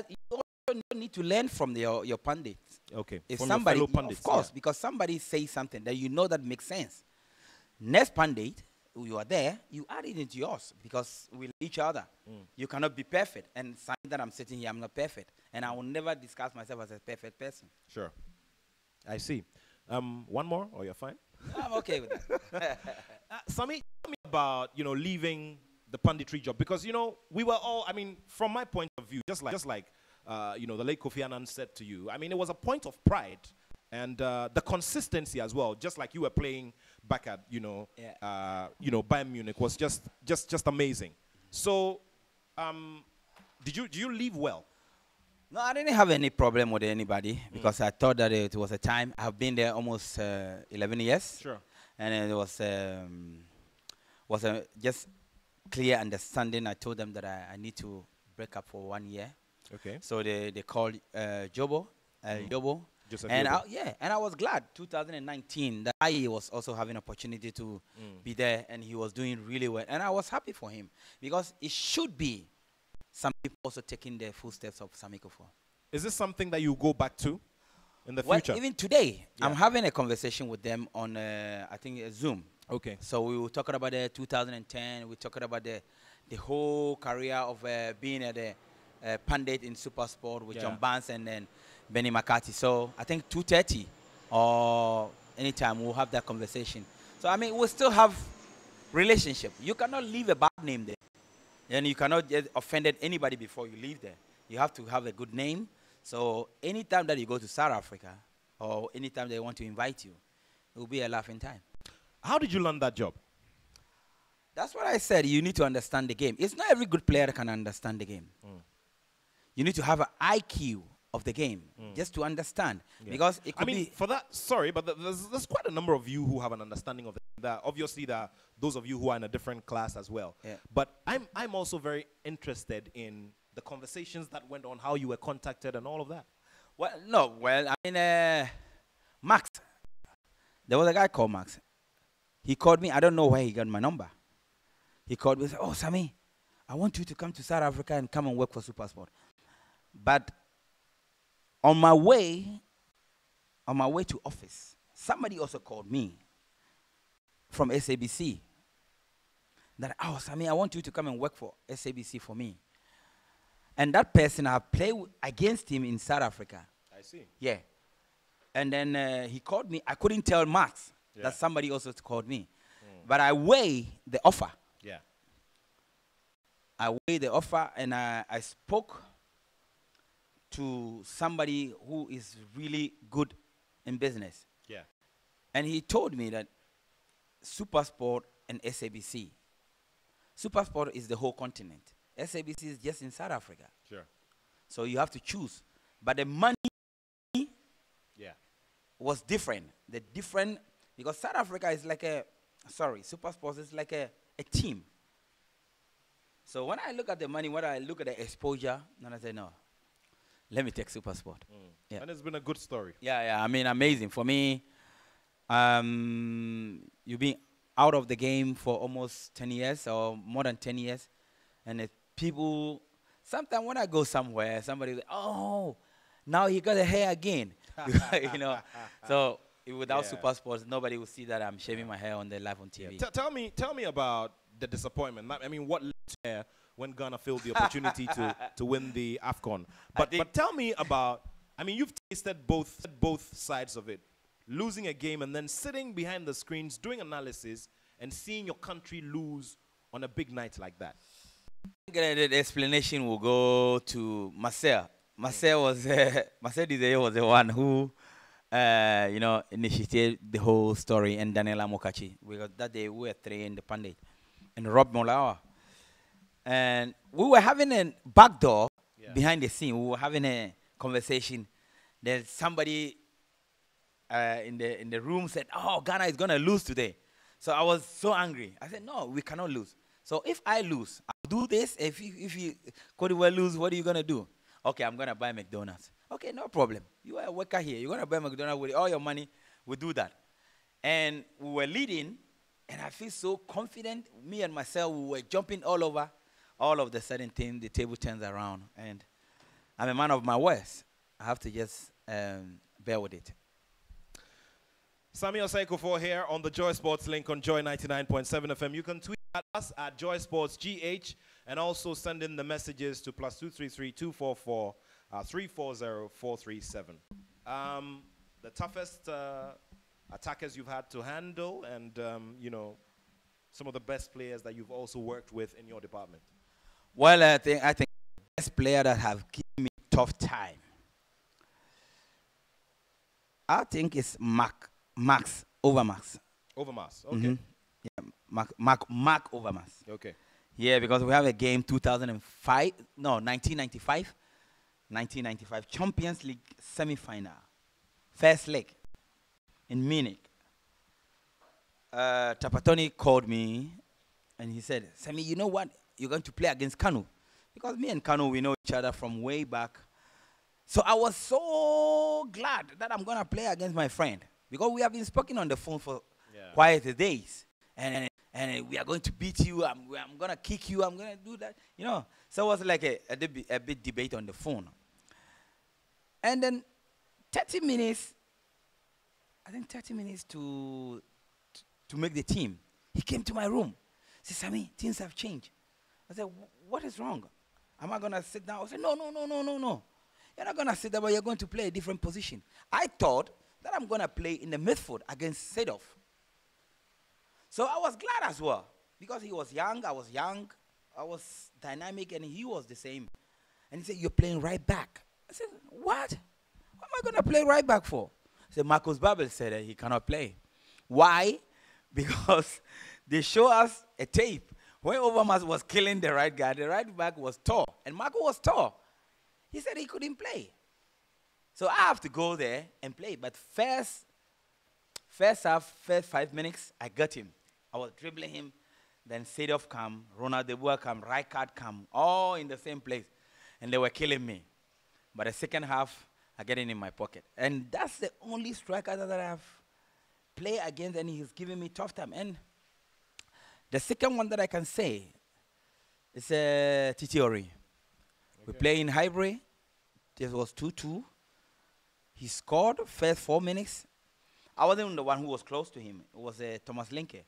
you also need to learn from your pundits.
Okay.
If
from
somebody,
your fellow pundits,
of course,
yeah.
because somebody says something that you know that makes sense. Next pundit, you are there, you add it into yours because we love each other. You cannot be perfect. And something that I'm sitting here, I'm not perfect. And I will never discuss myself as a perfect person.
Sure. I see. One more, or you're fine?
I'm okay with that.
Sammy, tell me about, leaving the punditry job, because, we were all, from my point of view, just like the late Kofi Annan said to you, it was a point of pride and the consistency as well, just like you were playing back at, Bayern Munich was just amazing. So, did you leave well?
No, I didn't have any problem with anybody because I thought that it was a time. I've been there almost 11 years.
Sure.
And it was a just clear understanding. I told them that I need to break up for 1 year.
Okay.
So they called Jobo, Jobo.
And
I was glad 2019 that I was also having opportunity to be there, and he was doing really well. And I was happy for him because it should be some people also taking the footsteps of Sammy Kuffour.
Is this something that you go back to in the future?
Even today, I'm having a conversation with them on, I think, Zoom.
Okay.
So we were talking about the 2010. We're talking about the whole career of being a pundit in Super Sport with John Barnes and then Benny McCarthy. So I think 2:30 or anytime we'll have that conversation. So we'll still have relationship. You cannot leave a bad name there. And you cannot get offended anybody before you leave there. You have to have a good name. So anytime that you go to South Africa or anytime they want to invite you, it will be a laughing time.
How did you learn that job?
That's what I said. You need to understand the game. It's not every good player that can understand the game. You need to have an IQ of the game just to understand. Yeah. Because it could be...
for that, sorry, but there's quite a number of you who have an understanding of that. Obviously, there are those of you who are in a different class as well. Yeah. But I'm also very interested in the conversations that went on, how you were contacted and all of that.
Max. There was a guy called Max. He called me. I don't know where he got my number. He called me and said, "Oh, Sammy, I want you to come to South Africa and come and work for SuperSport." But on my way to office, somebody also called me from SABC. That, "Oh, Sammy, I want you to come and work for SABC for me." And that person, I played against him in South Africa.
I see.
Yeah. And then he called me. I couldn't tell Max that somebody also called me. But I weighed the offer.
Yeah.
I weighed the offer, and I spoke to somebody who is really good in business.
Yeah.
And he told me that SuperSport and SABC. SuperSport is the whole continent. SABC is just in South Africa.
Sure.
So you have to choose. But the money was different. Because South Africa is like SuperSport is like a team. So when I look at the money, when I look at the exposure, then I say, no, let me take SuperSport.
Yeah. And it's been a good story.
Yeah. Amazing. For me, you've been out of the game for almost 10 years or more than 10 years. And people, sometimes when I go somewhere, somebody will say, "Oh, now he got a hair again." So without SuperSports, nobody will see that I'm shaving my hair on the live on TV.
Tell me about the disappointment. What led to there when Ghana failed the opportunity to win the AFCON? But tell me about, you've tasted both sides of it. Losing a game and then sitting behind the screens doing analysis and seeing your country lose on a big night like that.
The explanation will go to Marcel. Marcel was the one who initiated the whole story, and Daniela Mokachi, because that day we were three in the pundit, and Rob Molawa. And we were having a back door behind the scene. We were having a conversation. There's somebody in the room said, "Oh, Ghana is going to lose today." So I was so angry. I said, no, we cannot lose. So if I lose, I'll do this. If you Cote d'Ivoire lose, what are you going to do? Okay, I'm going to buy McDonald's. Okay, no problem. You are a worker here. You're going to buy McDonald's with all your money. We'll do that. And we were leading, and I feel so confident. Me and myself, we were jumping all over. All of the sudden thing, the table turns around. And I'm a man of my words. I have to just bear with it.
Samuel Kuffour here on the Joy Sports link on Joy 99.7 FM. You can tweet at us at Joy Sports GH and also send in the messages to +233 244 340 437. The toughest attackers you've had to handle, and you know, some of the best players that you've also worked with in your department.
Well, I think the best player that have given me tough time, I think it's Max Overmars.
Overmars, okay.
Yeah, Mark Overmars.
Okay.
Yeah, because we have a game 1995 Champions League semi-final, first leg in Munich. Tapatoni called me and he said, Sammy, you know what? You're going to play against Kanu. Because me and Kanu, we know each other from way back. So I was so glad that I'm going to play against my friend. Because we have been speaking on the phone for quite a days. And we are going to beat you. I'm going to kick you. I'm going to do that. You know. So it was like a bit debate on the phone. And then 30 minutes, I think 30 minutes to make the team. He came to my room. He said, Sammy, things have changed. I said, what is wrong? Am I going to sit down? I said, no. You're not going to sit down, but you're going to play a different position. I thought that I'm going to play in the midfield against Seedorf. So I was glad as well, because he was young, I was young, I was dynamic, and he was the same. And he said, you're playing right back. I said, what? What am I going to play right back for? He said, Marcus Babel said that he cannot play. Why? Because they show us a tape. When Overmars was killing the right guy, the right back was tall, and Marco was tall. He said he couldn't play. So I have to go there and play. But first half, first 5 minutes, I got him. I was dribbling him. Then Seedorf come, Ronald De Boer come, Rijkaard come, all in the same place. And they were killing me. But the second half, I get it in my pocket. And that's the only striker that I've played against, and he's giving me tough time. And the second one that I can say is Titiori. We play in Highbury. This was 2-2. He scored first 4 minutes. I wasn't the one who was close to him. It was Thomas Linke.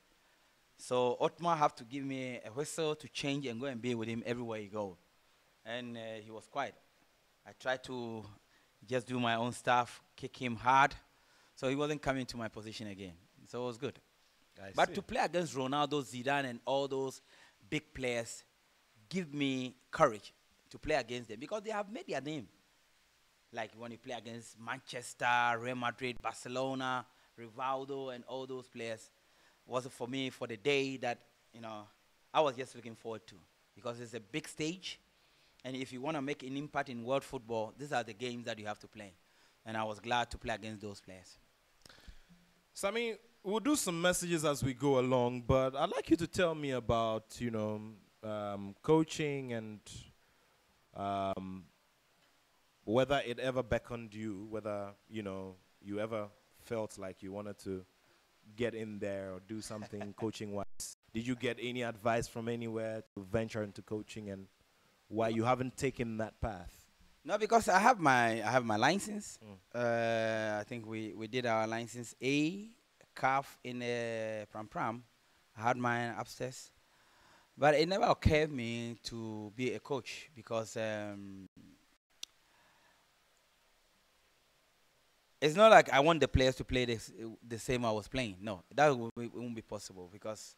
So Otmar have to give me a whistle to change and go and be with him everywhere he go. And he was quiet. I tried to just do my own stuff, kick him hard. So he wasn't coming to my position again. So it was good. But to play against Ronaldo, Zidane, and all those big players give me courage to play against them, because they have made their name. Like when you play against Manchester, Real Madrid, Barcelona, Rivaldo, and all those players, was for me for the day that, you know, I was just looking forward to, because it's a big stage, and if you want to make an impact in world football, these are the games that you have to play. And I was glad to play against those players.
Sammy, we'll do some messages as we go along, but I'd like you to tell me about, you know, coaching and whether it ever beckoned you, whether, you know, you ever felt like you wanted to get in there or do something coaching-wise. Did you get any advice from anywhere to venture into coaching, and why you haven't taken that path?
No, because I have my license. I think we did our license A, CAF in Pram. I had mine upstairs. But it never occurred to me to be a coach, because it's not like I want the players to play the same I was playing. No, that won't be possible, because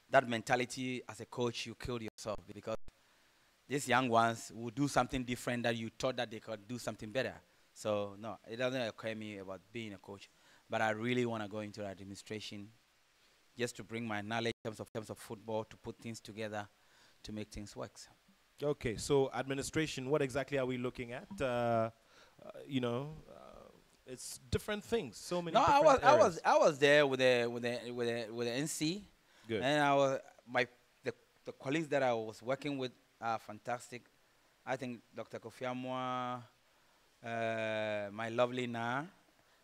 that mentality as a coach, you killed yourself, because these young ones will do something different that you thought that they could do something better. So no, it doesn't occur to me about being a coach. But I really want to go into administration, just to bring my knowledge in terms of football, to put things together, to make things work.
Okay, so administration, what exactly are we looking at? You know, It's different things. So many
No,
different areas.
I was there with the NC,
Good.
and I was the colleagues that I was working with are fantastic. I think Dr. Kofiamwa, my lovely Na,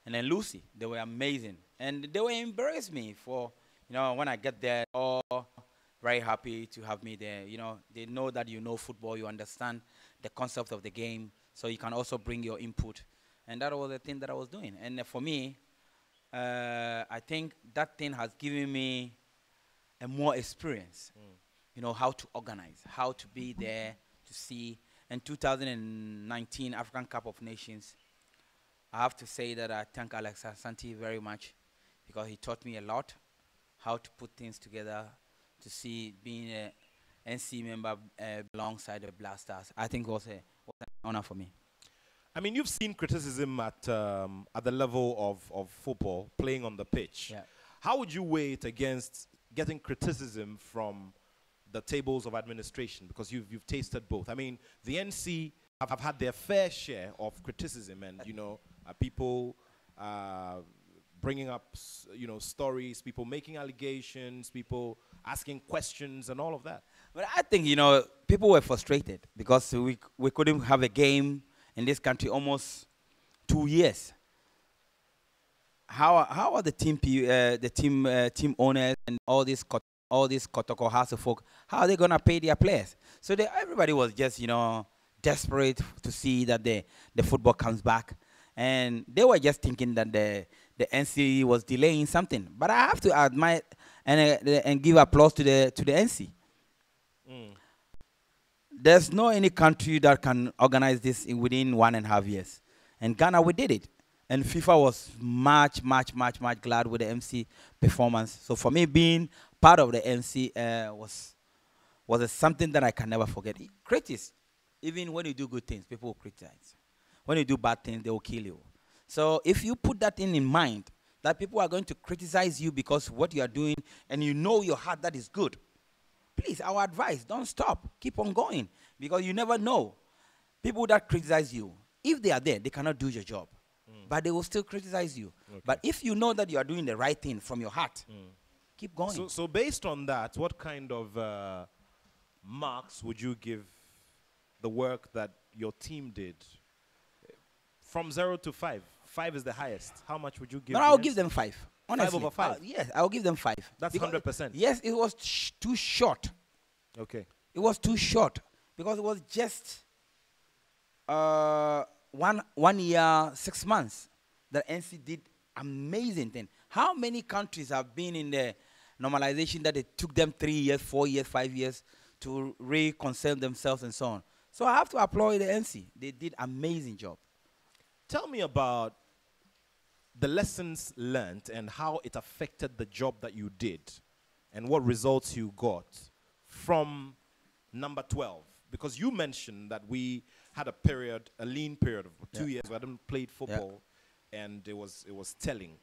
and then Lucy, they were amazing, and they will embrace me for, when I get there. All very happy to have me there. They know that you know football, you understand the concept of the game, so you can also bring your input, and that was the thing that I was doing. And for me, I think that thing has given me a more experience. How to organize, how to be there to see. In 2019 African Cup of Nations, I have to say that I thank Alex Asante very much, because he taught me a lot how to put things together, to see being a NC member alongside the Blasters. I think was an honor for me.
I mean, you've seen criticism at the level of football, playing on the pitch.
Yeah.
How would you weigh it against getting criticism from the tables of administration? Because you've tasted both. I mean, the NC have had their fair share of criticism, and people bringing up stories, people making allegations, people asking questions, and all of that.
But I think people were frustrated because we couldn't have a game in this country almost 2 years. How are the team owners and all these Kotoko House of folk, how are they gonna pay their players? So everybody was just desperate to see that the football comes back, and they were just thinking that the NC was delaying something. But I have to admire and give applause to the NC. There's no any country that can organize this within 1.5 years, and Ghana, we did it. And FIFA was much glad with the MC performance. So for me, being part of the MC was something that I can never forget. Critics, even when you do good things, people will criticize. When you do bad things, they will kill you. So if you put that in mind, that people are going to criticize you because what you are doing, and your heart that is good, please, our advice, don't stop. Keep on going, because you never know. People that criticize you, if they are there, they cannot do your job. But they will still criticize you. Okay. But if you know that you are doing the right thing from your heart, keep going.
So based on that, what kind of marks would you give the work that your team did? From 0 to 5. 5 is the highest. How much would you give?
No, I'll give them 5. Honestly.
5 over 5?
Yes, I'll give them 5.
That's 100%.
Yes, it was too short.
Okay.
It was too short, because it was just 1 year, 6 months that NC did amazing thing. How many countries have been in the normalization that it took them 3 years, 4 years, 5 years to reconcile themselves and so on? So I have to applaud the NC. They did amazing job.
Tell me about the lessons learned and how it affected the job that you did and what results you got from number 12. Because you mentioned that we had a lean period of 2 years where I didn't play football, and it was telling.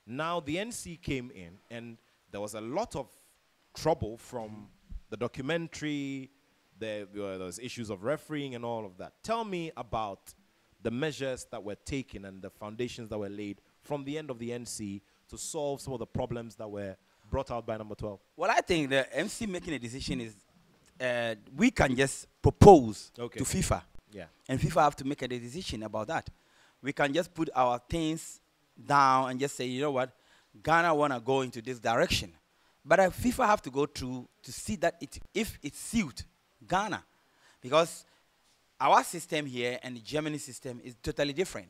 Now the NC came in, and there was a lot of trouble from the documentary. There was issues of refereeing and all of that. Tell me about the measures that were taken and the foundations that were laid from the end of the NC to solve some of the problems that were brought out by number 12.
Well, I think the MC making a decision is we can just propose to FIFA.
Yeah.
And FIFA have to make a decision about that. We can just put our things down and just say, you know what, Ghana want to go into this direction. But FIFA have to go through to see that if it suits Ghana. Because our system here and the Germany system is totally different.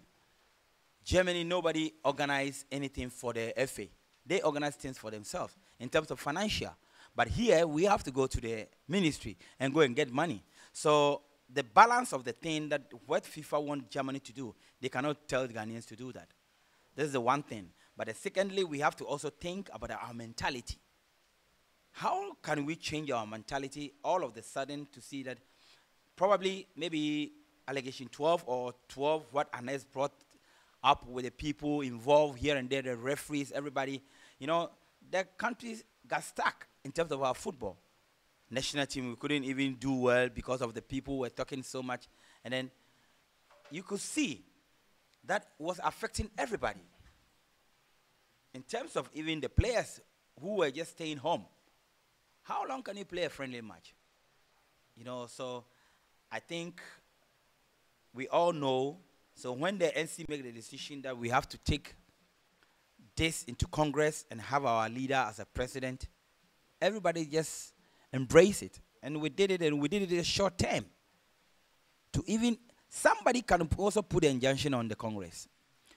Germany, nobody organize anything for the FA. They organize things for themselves in terms of financial. But here, we have to go to the ministry and go and get money. So the balance of the thing that what FIFA want Germany to do, they cannot tell the Ghanaians to do that. This is the one thing. But secondly, we have to also think about our mentality. How can we change our mentality all of a sudden to see that probably maybe allegation 12 or 12, what Anes brought up with the people involved here and there, the referees, everybody, the countries got stuck in terms of our football. National team, we couldn't even do well because of the people who were talking so much. And then you could see that was affecting everybody. In terms of even the players who were just staying home, how long can you play a friendly match? You know, so I think we all know. So when the NC make the decision that we have to take this into Congress and have our leader as a president, everybody just embrace it. And we did it, and we did it in a short term. To even, somebody can also put an injunction on the Congress.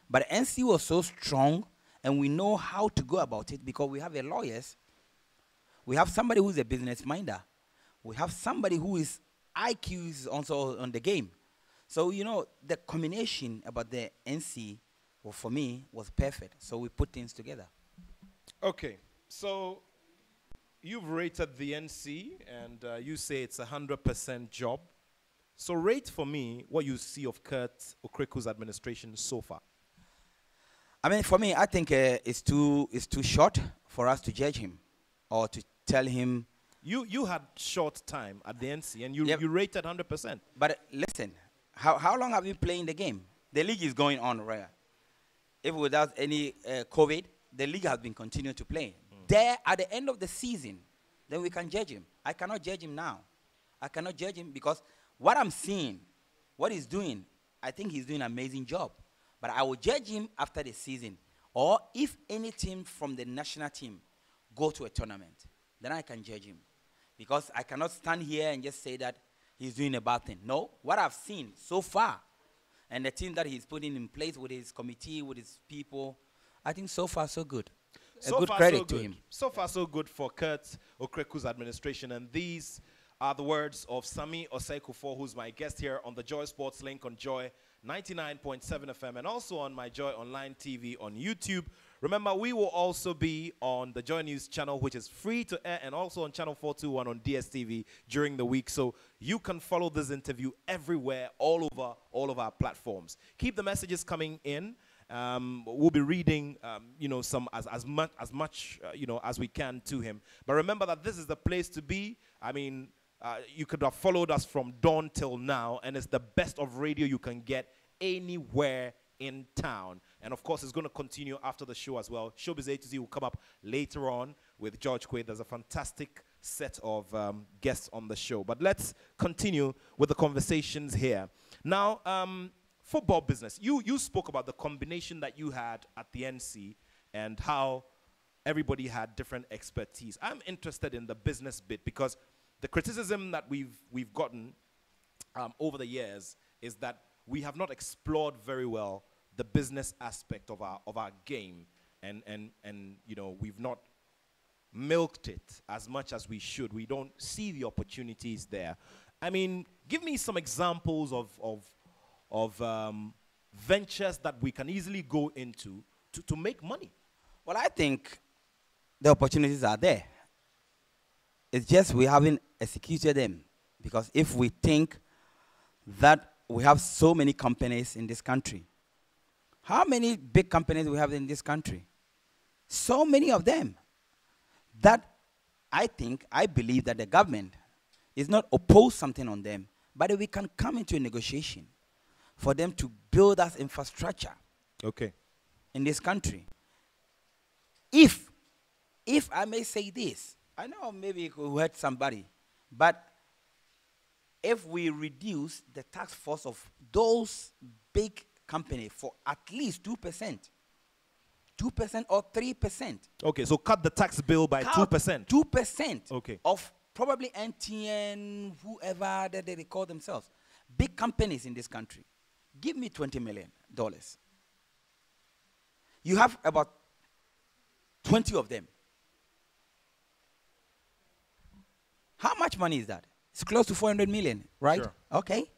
But NC was so strong, and we know how to go about it because we have a lawyers. We have somebody who's a business minder. We have somebody who is IQ is also on the game. So, you know, the combination about the NC, well, for me, was perfect. So we put things together.
Okay, so you've rated the NC, and you say it's 100% job. So rate for me what you see of Kurt Okreku's administration so far.
I mean, for me, I think it's too short for us to judge him or to tell him.
You had short time at the NC, and you rated 100%.
But listen, how long have you playing the game? The league is going on, right? If without any COVID, the league has been continuing to play. There, at the end of the season, then we can judge him. I cannot judge him now. I cannot judge him because what I'm seeing, what he's doing, I think he's doing an amazing job. But I will judge him after the season. Or if any team from the national team go to a tournament, then I can judge him. Because I cannot stand here and just say that he's doing a bad thing. No, what I've seen so far, and the team that he's putting in place with his committee, with his people, I think so far so good.
So
a good
far,
credit
so
to
good.
him.
So far, so good for Kurt Okreku's administration. And these are the words of Sami Osei Kuffour, who's my guest here on the Joy Sports Link on Joy 99.7 FM and also on my Joy Online TV on YouTube. Remember, we will also be on the Joy News channel, which is free to air, and also on channel 421 on DSTV during the week. So you can follow this interview everywhere, all of our platforms. Keep the messages coming in. We'll be reading, you know, some as much you know, as we can to him. But remember that this is the place to be. I mean, you could have followed us from dawn till now, and it's the best of radio you can get anywhere in town. And of course, it's going to continue after the show as well. Showbiz A to Z will come up later on with George Quaid. There's a fantastic set of guests on the show. But let's continue with the conversations here. Now, football business. You spoke about the combination that you had at the NC and how everybody had different expertise. I'm interested in the business bit because the criticism that we've gotten over the years is that we have not explored very well the business aspect of our game, and you know, we've not milked it as much as we should. We don't see the opportunities there. I mean, give me some examples of ventures that we can easily go into to make money.
Well, I think the opportunities are there. It's just we haven't executed them. Because if we think that we have so many companies in this country, how many big companies we have in this country? So many of them. That I believe that the government is not oppose something on them, but we can come into a negotiation for them to build us infrastructure.
Okay.
In this country. If I may say this, I know maybe it will hurt somebody, but if we reduce the tax force of those big companies for at least 2%, 2% or 3%.
Okay, so cut the tax bill by 2%.
2%.
Okay.
Of probably NTN, whoever that they call themselves. Big companies in this country. Give me $20 million. You have about 20 of them. How much money is that? It's close to 400 million, right?
Sure.
Okay.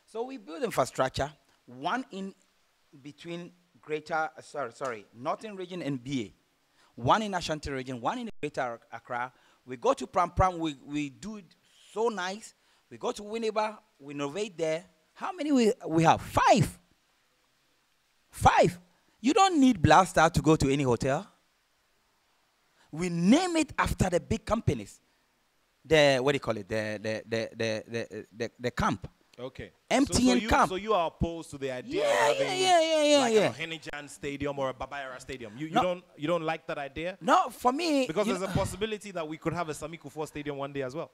So we build infrastructure, one in between Northern region and BA, one in Ashanti region, one in Greater Accra. We go to Pram Pram, we do it so nice. We go to Winneba, we innovate there. How many we have? 5. 5. You don't need Blaster to go to any hotel. We name it after the big companies. What do you call it? The camp.
Okay.
Empty and camp.
So you are opposed to the idea of
Yeah,
having
yeah.
a Henijan Stadium or a Babayara Stadium. You don't like that idea?
No, for me,
Because there's a possibility that we could have a Sami Kuffour Stadium one day as well.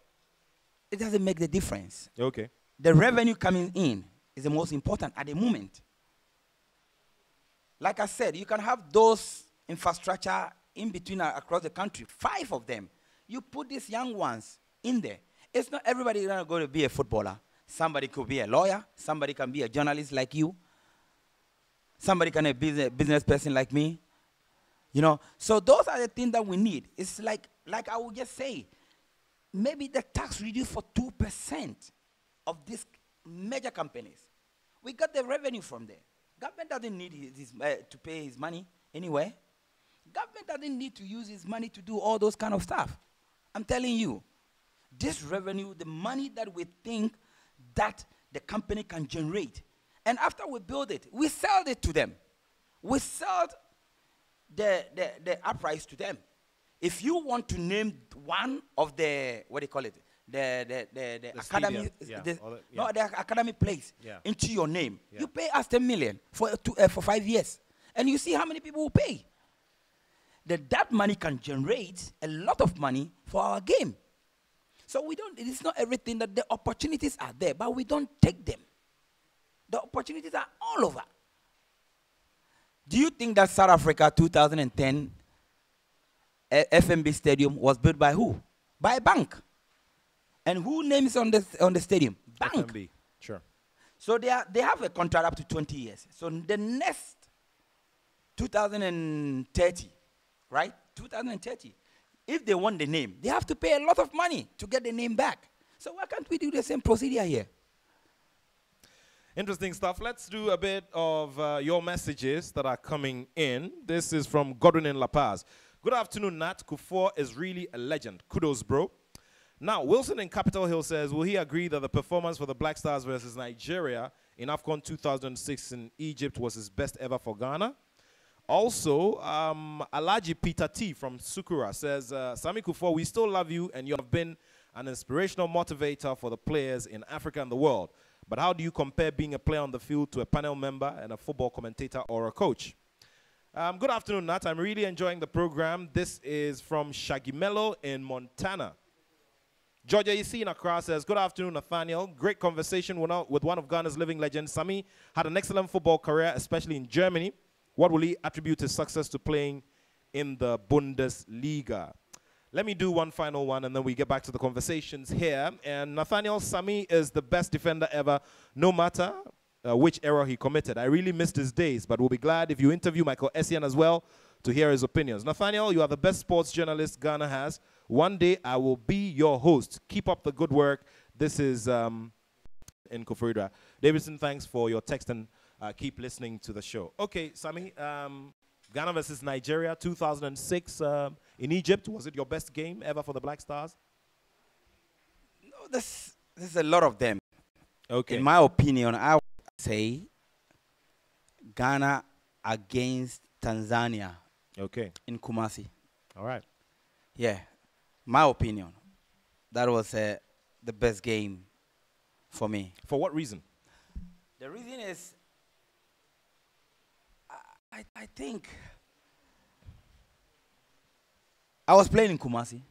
it doesn't make the difference.
Okay.
The revenue coming in is the most important at the moment. Like I said, you can have those infrastructure in between across the country, 5 of them. You put these young ones in there. It's not everybody going to go to be a footballer. Somebody could be a lawyer. Somebody can be a journalist like you. Somebody can be a business person like me. You know, so those are the things that we need. It's like I would just say, maybe the tax reduced for 2% of these major companies. We got the revenue from there. Government doesn't need to pay his money anyway. Government doesn't need to use his money to do all those kind of stuff. I'm telling you, this revenue, the money that we think that the company can generate, and after we build it, we sell it to them. We sell the uprise to them. If you want to name one of the, what do you call it, the academy, the academy place into your name, you pay us 10 million for 5 years, and you see how many people will pay. That money can generate a lot of money for our game. So we don't. It's not everything that the opportunities are there, but we don't take them. The opportunities are all over. Do you think that South Africa 2010 FNB Stadium was built by who? By a bank. And who names on the stadium? Bank.
FNB, sure.
So they have a contract up to 20 years. So the next 2030, right? 2030. If they want the name, they have to pay a lot of money to get the name back. So why can't we do the same procedure here?
Interesting stuff. Let's do a bit of your messages that are coming in. This is from Godwin in La Paz. Good afternoon, Nat. Kuffour is really a legend. Kudos, bro. Now, Wilson in Capitol Hill says, will he agree that the performance for the Black Stars versus Nigeria in AFCON 2006 in Egypt was his best ever for Ghana? Also, Alaji Peter T from Sukura says, Sami Kuffour, we still love you and you have been an inspirational motivator for the players in Africa and the world. But how do you compare being a player on the field to a panel member and a football commentator or a coach? Good afternoon, Nat. I'm really enjoying the program. This is from Shagimelo in Montana. Georgia EC in Accra says, good afternoon, Nathaniel. Great conversation with one of Ghana's living legends. Sami had an excellent football career, especially in Germany. What will he attribute his success to playing in the Bundesliga? Let me do one final one, and then we get back to the conversations here. And Nathaniel, Sami is the best defender ever, no matter which error he committed. I really missed his days, but we'll be glad if you interview Michael Essien as well to hear his opinions. Nathaniel, you are the best sports journalist Ghana has. One day I will be your host. Keep up the good work. This is in Kuffour. Davidson, thanks for your text and keep listening to the show. Okay, Sami, Ghana versus Nigeria, 2006 in Egypt. Was it your best game ever for the Black Stars?
No, there's a lot of them.
Okay.
In my opinion, I would say Ghana against Tanzania.
Okay.
In Kumasi.
All right.
Yeah, my opinion. That was the best game for me.
For what reason?
The reason is, I think I was playing in Kumasi,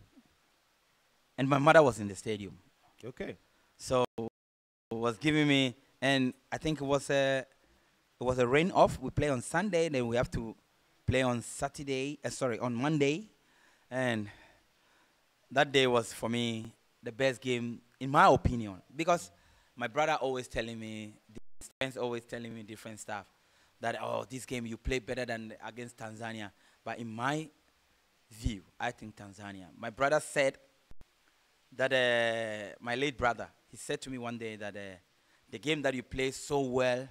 and my mother was in the stadium.
Okay.
So it was giving me, and I think it was a rain off. We play on Sunday, then we have to play on on Monday, and that day was for me the best game in my opinion, because my brother always telling me, his friends always telling me different stuff. That, oh, this game you play better than against Tanzania. But in my view, I think Tanzania. My brother said that, my late brother, he said to me one day that the game that you played so well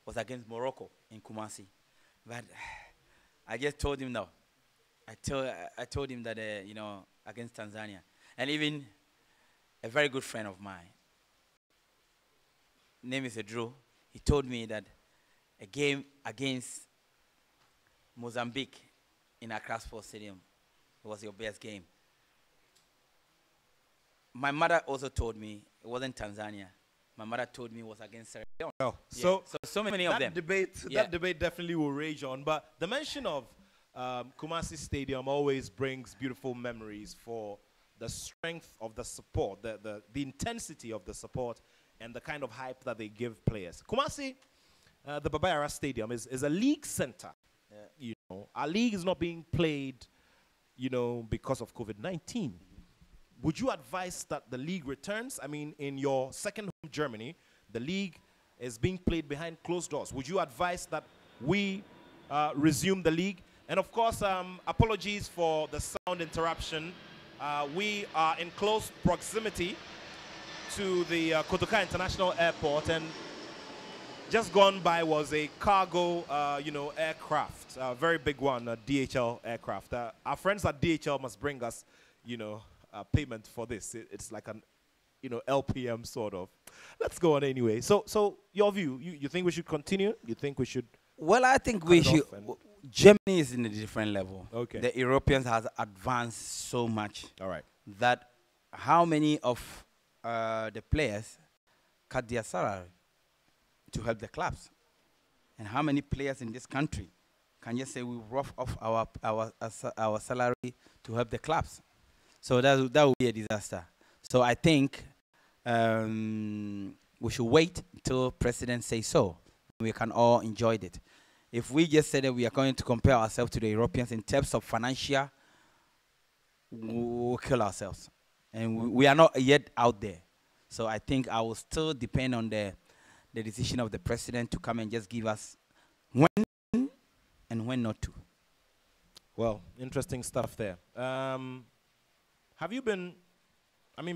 was against Morocco in Kumasi. But I just told him no. I told him that, against Tanzania. And even a very good friend of mine, name is Drew, he told me that a game against Mozambique in Accra Sports Stadium, it was your best game. My mother also told me it wasn't Tanzania. my mother told me was against Sierra Leone.
Oh,
Yeah. So many of them.
That debate definitely will rage on. But the mention of Kumasi Stadium always brings beautiful memories for the strength of the support, the intensity of the support, and the kind of hype that they give players. Kumasi, the Baba Yara Stadium, is a league center.
Yeah.
You know, our league is not being played, you know, because of COVID-19. Would you advise that the league returns? I mean, in your second home, Germany, the league is being played behind closed doors. Would you advise that we resume the league? And of course, apologies for the sound interruption. We are in close proximity to the Kotoka International Airport, and just gone by was a cargo, aircraft, a very big one, a DHL aircraft. Our friends at DHL must bring us, payment for this. It's like an, LPM sort of. Let's go on anyway. So your view, you think we should continue? You think we should?
Well, I think we should. Germany is in a different level.
Okay.
The Europeans has advanced so much.
All right.
That how many of the players cut their salary to help the clubs, and how many players in this country can just say we rough off our salary to help the clubs? So that would be a disaster. So I think we should wait until President says so. We can all enjoy it. If we just say that we are going to compare ourselves to the Europeans in terms of financial, we'll kill ourselves. And we are not yet out there. So I think I will still depend on the decision of the president to come and just give us when and when not to.
Well, interesting stuff there. Have you been,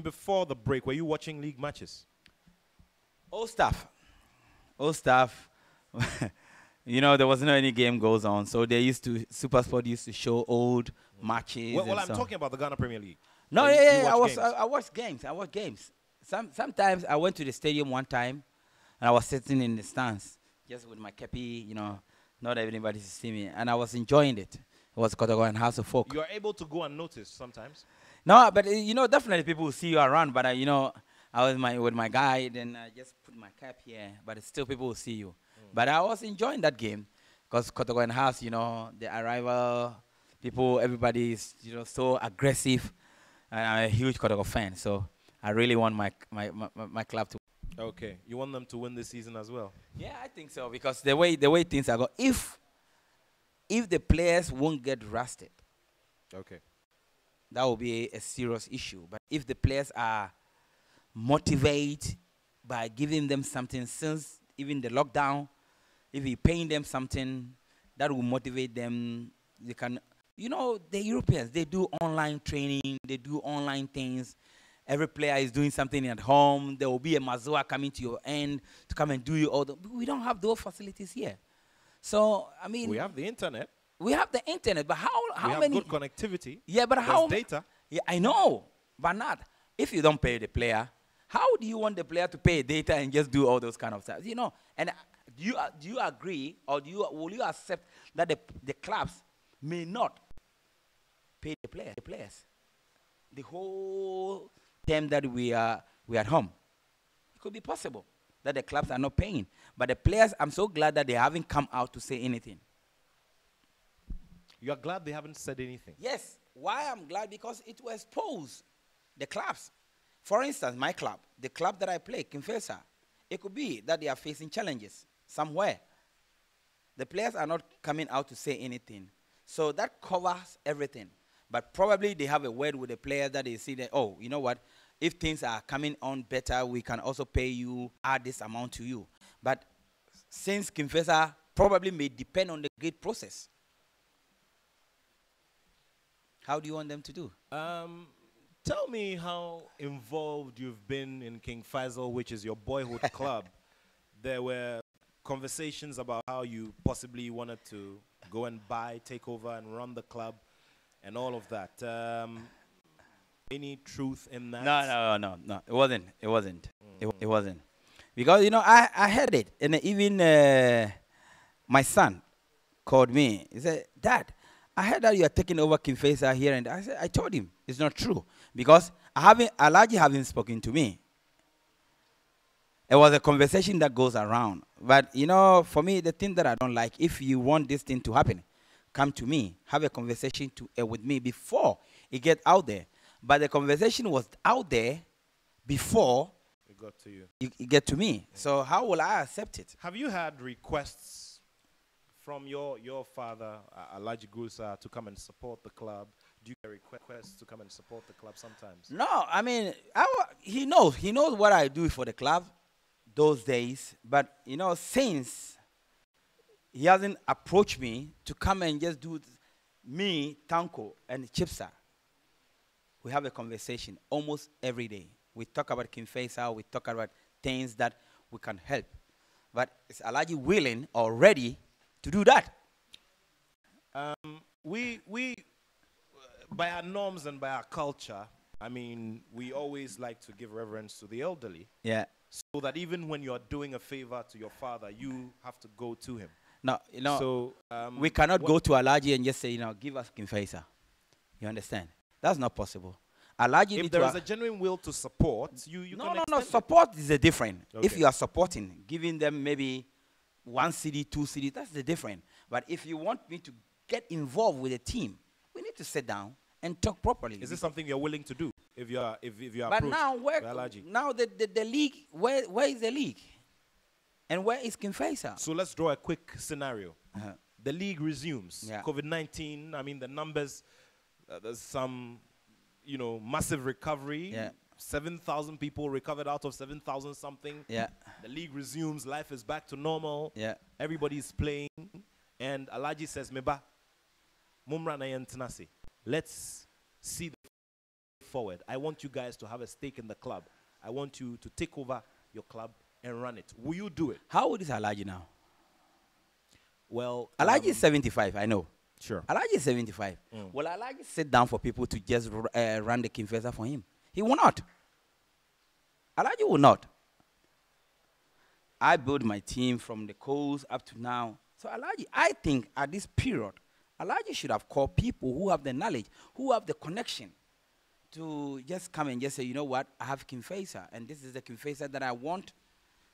before the break, were you watching league matches?
Old stuff. There wasn't any game goes on. So SuperSport used to show old matches.
Well, I'm talking about the Ghana Premier League.
No,
So
I watched games. Sometimes I went to the stadium one time, and I was sitting in the stands, just with my kepi, not everybody to see me, and I was enjoying it. It was Kotoka and House of Folk.
You are able to go and notice sometimes.
No, but definitely people will see you around. But I was with my guy, then I just put my cap here. But still, people will see you. But I was enjoying that game because Kotoka and House, the arrival, people, everybody is so aggressive, and I'm a huge Kotoka fan. So I really want my club to.
Okay, you want them to win this season as well?
Yeah, I think so, because the way things are going, if the players won't get rusted,
okay,
that will be a serious issue. But if the players are motivated by giving them something, since even the lockdown, if you're paying them something, that will motivate them. They can, the Europeans, they do online training, they do online things. Every player is doing something at home. There will be a Mazua coming to your end to come and do you all. We don't have those facilities here. So,
we have the internet.
We have the internet, but how
we
many?
Have good connectivity.
Yeah, but how?
Data.
Yeah, I know, but not. If you don't pay the player, how do you want the player to pay data and just do all those kind of stuff? And do you agree, or will you accept that the clubs may not pay the players? The whole time that we are at home, it could be possible that the clubs are not paying, but the players, I'm so glad that they haven't come out to say anything.
You are glad they haven't said anything?
Yes. Why I'm glad? Because it will expose the clubs. For instance, my club, the club that I play, Kuffour, it could be that they are facing challenges somewhere. The players are not coming out to say anything. So that covers everything. But probably they have a word with the players that they see that, oh, you know what? If things are coming on better, we can also pay you, add this amount to you. But since Kuffour probably may depend on the gate process, how do you want them to do?
Tell me how involved you've been in King Faisal, which is your boyhood club. There were conversations about how you possibly wanted to go and take over and run the club and all of that. Any truth in that?
No. It wasn't. It wasn't. Because, I heard it. And even my son called me. He said, Dad, I heard that you are taking over Kuffour here. And I told him it's not true. Because Alaji haven't spoken to me. It was a conversation that goes around. But, you know, for me, the thing that I don't like, if you want this thing to happen, come to me, have a conversation with me before it get out there. But the conversation was out there before
It got to you.
it get to me. So how will I accept it?
Have you had requests from your father, Alhaji Gusa, to come and support the club? Do you get requests to come and support the club sometimes?
No, I mean, he knows what I do for the club those days. But, you know, since he hasn't approached me to come and just do me, Tanko, and Chipsa, we have a conversation almost every day. We talk about King Faisal, we talk about things that we can help. But is Alhaji willing or ready to do that?
We by our norms and by our culture, I mean, we always like to give reverence to the elderly.
Yeah.
So that even when you're doing a favor to your father, you have to go to him.
No, you know,
so
we cannot go to Alhaji and just say, you know, give us King Faisal. You understand? That's not possible. Alhaji,
if there is a genuine will to support, you can
no.
it.
Support is a different.
Okay.
If you are supporting, giving them maybe 1 city, 2 cities, that's the different. But if you want me to get involved with a team, we need to sit down and talk properly.
Is this something you're willing to do if you are
But now now the league, where is the league? And where is King Faisal?
So let's draw a quick scenario.
Uh-huh.
The league resumes.
Yeah.
COVID-19, I mean, the numbers, there's some, you know, massive recovery.
Yeah.
7,000 people recovered out of 7,000 something.
Yeah.
The league resumes. Life is back to normal.
Yeah.
Everybody's playing. And Alhaji says, Meba, Mumra na yentinasi. Let's see the forward. I want you guys to have a stake in the club. I want you to take over your club and run it. Will you do it?
How old is Alhaji now?
Well,
Alhaji is 75, I know.
Sure.
Alhaji is 75. Will Alhaji sit down for people to just run the King Faisal for him? He will not. Alhaji will not. I built my team from the coast up to now. So Alhaji, I think at this period, Alhaji should have called people who have the knowledge, who have the connection, to just come and just say, you know what, I have King Faisal, and this is the King Faisal that I want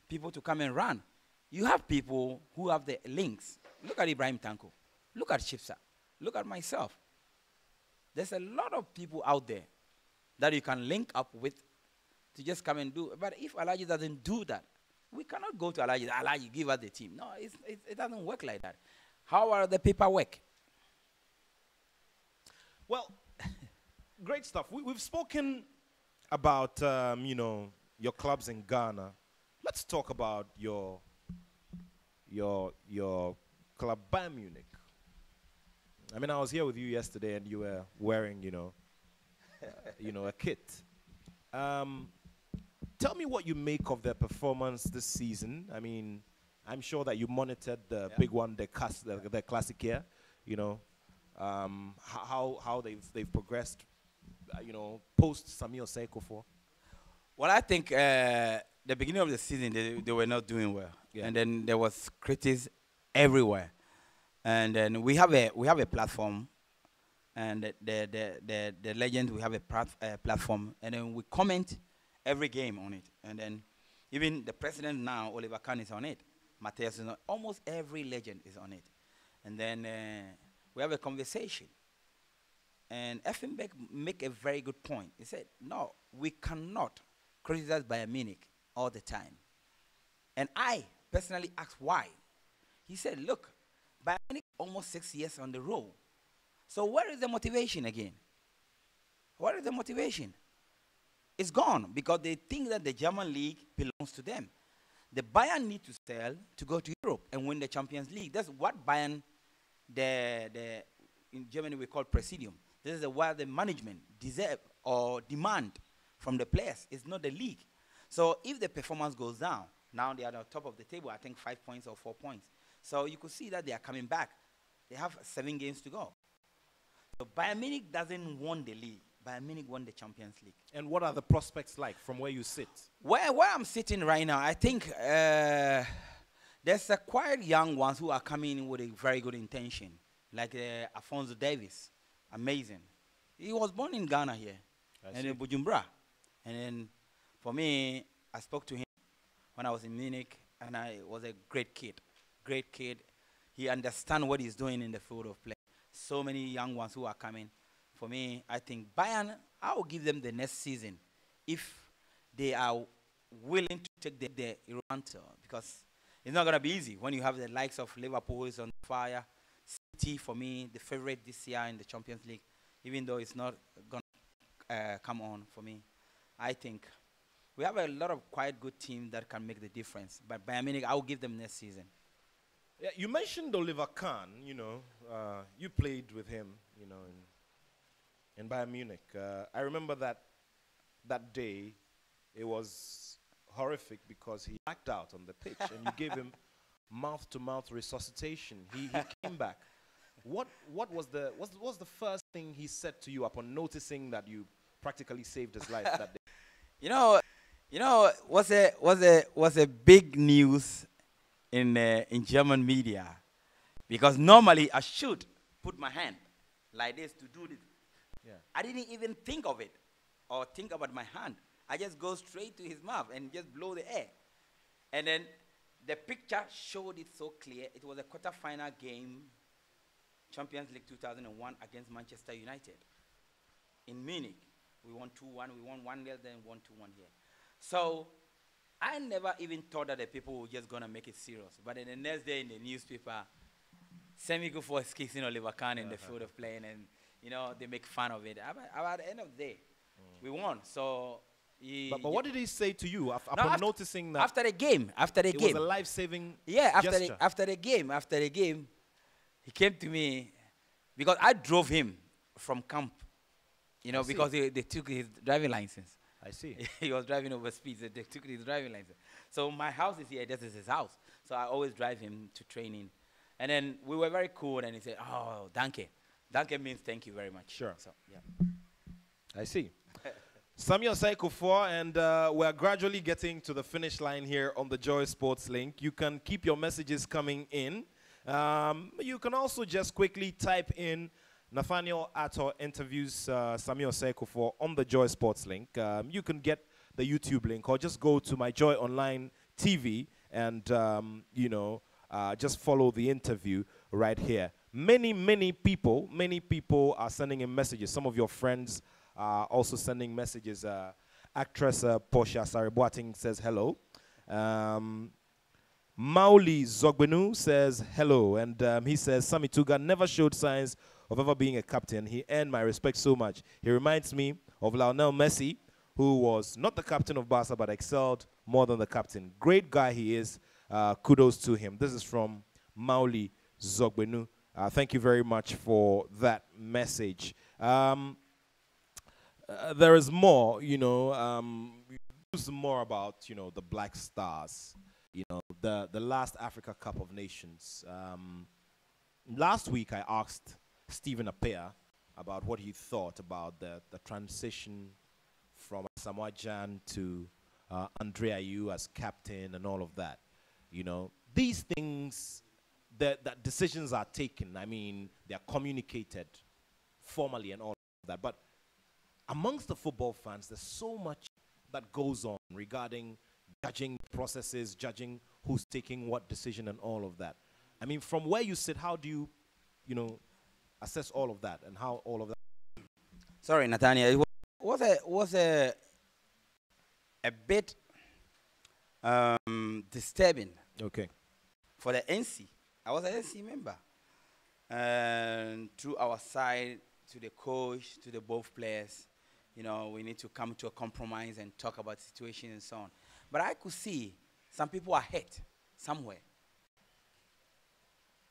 people to come and run. You have people who have the links. Look at Ibrahim Tanko. Look at Chipsa. Look at myself. There's a lot of people out there that you can link up with to just come and do. But if Alhaji doesn't do that, we cannot go to Alhaji. Alhaji, give us the team. No, it doesn't work like that. How are the paperwork?
Well, great stuff. We've spoken about, you know, your clubs in Ghana. Let's talk about your club, Bayern Munich. I mean, I was here with you yesterday, and you were wearing, you know, a kit. Tell me what you make of their performance this season. I mean, I'm sure that you monitored the big one, the classic year. You know, how they've progressed. You know, post Samir Kuffour.
Well, I think the beginning of the season they were not doing well, and then there was critics everywhere, and then we have a platform, and the legends, we have a platform, and then we comment every game on it, and then even the president now, Oliver Kahn, is on it. Matthias is on. Almost every legend is on it, and then we have a conversation. And Effenberg make a very good point. He said, no, we cannot criticize Bayern Munich all the time. And I personally asked why. He said, look, Bayern Munich almost 6 years on the road. So where is the motivation again? Where is the motivation? It's gone because they think that the German league belongs to them. The Bayern need to sell to go to Europe and win the Champions League. That's what Bayern, in Germany we call Presidium. This is what the management deserve or demand from the players. It's not the league. So if the performance goes down, now they are on top of the table, I think 5 points or 4 points. So you could see that they are coming back. They have 7 games to go. So Bayern Munich doesn't won the league. Bayern Munich won the Champions League.
And what are the prospects like from where you sit?
Where I'm sitting right now, I think there's a quite young ones who are coming in with a very good intention, like Alphonso Davies. Amazing. He was born in Ghana here, and in Bujumbura. And then, for me, I spoke to him when I was in Munich, and I was a great kid. Great kid. He understands what he's doing in the field of play. So many young ones who are coming. For me, I think Bayern, I will give them the next season if they are willing to take the Iran tour, because it's not going to be easy when you have the likes of Liverpool who is on fire. City, for me, the favorite this year in the Champions League, even though it's not going to come on for me. I think we have a lot of quite good teams that can make the difference. But Bayern Munich, I will give them next season.
Yeah, you mentioned Oliver Kahn. You know, you played with him. You know, in Bayern Munich. I remember that day. It was horrific because he backed out on the pitch, and you gave him mouth-to-mouth resuscitation. He came back. What was the first thing he said to you upon noticing that you practically saved his life that day?
You know, was a big news in German media, because normally I should put my hand like this to do this.
Yeah.
I didn't even think of it or think about my hand. I just go straight to his mouth and just blow the air. And then the picture showed it so clear. It was a quarter-final game, Champions League 2001 against Manchester United in Munich. We won 2-1. We won 1-0, then 1-2-1 here. So I never even thought that the people were just going to make it serious. But then the next day in the newspaper, Semi Kuffour is kissing Oliver Kahn in the field of playing, and they make fun of it. At the end of the day, we won. So,
but what did he say to you upon noticing that?
After the game, it
was a life-saving
gesture. After the game, he came to me because I drove him from camp. Because they took his driving license.
I see.
He was driving over speed, so they took his driving license. So my house is here. This is his house. So I always drive him to training. And then we were very cool, and he said, "Oh, danke." Danke means thank you very much.
Sure.
So, yeah.
I see. Samuel Kuffour, and we're gradually getting to the finish line here on the Joy Sports Link. You can keep your messages coming in. You can also just quickly type in Nathaniel Attor interviews Samuel Kuffour on the Joy Sports Link. You can get the YouTube link, or just go to my Joy Online TV and, just follow the interview right here. Many people are sending in messages. Some of your friends are also sending messages. Actress Portia Saribuating says hello. Mauli Zogbenu says hello. And he says, Sami Tuga never showed signs of ever being a captain. He earned my respect so much. He reminds me of Lionel Messi, who was not the captain of Barca, but excelled more than the captain. Great guy he is. Kudos to him. This is from Mauli Zogbenu. Thank you very much for that message. There is more, more about, the Black Stars, the last Africa Cup of Nations. Last week I asked Stephen Appiah about what he thought about the transition from Samoa Gyan to Andre Ayew as captain and all of that. These things, that decisions are taken. I mean, they are communicated formally and all of that. But amongst the football fans, there's so much that goes on regarding judging processes, judging who's taking what decision and all of that. I mean, from where you sit, how do you, assess all of that and how all of that?
Sorry, Nathaniel. It was a bit disturbing.
Okay.
For the NC. I was an NC member. And through our side, to the coach, to the both players, we need to come to a compromise and talk about the situation and so on. But I could see some people are hurt somewhere.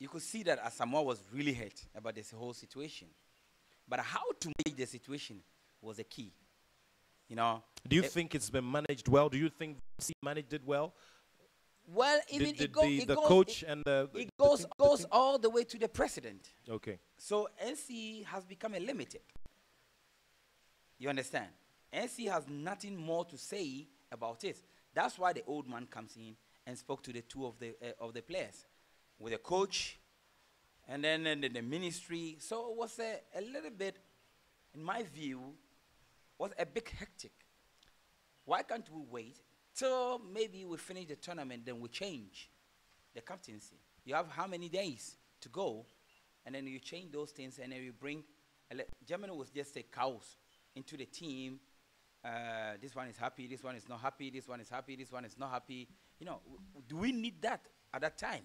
You could see that Asamoah was really hurt about this whole situation. But how to manage the situation was the key.
Do you think it's been managed well? Do you think he managed it well?
Well, even
the coach and it
goes all the way to the president.
Okay.
So NC has become a limited. You understand? NC has nothing more to say about it. That's why the old man comes in and spoke to the two of the players, with the coach, and then the ministry. So it was a little bit, in my view, was a bit hectic. Why can't we wait till maybe we finish the tournament, then we change the captaincy. You have how many days to go, and then you change those things, and then you bring, Germany was just a chaos into the team. This one is happy, this one is not happy, this one is happy, this one is not happy. You know, do we need that at that time,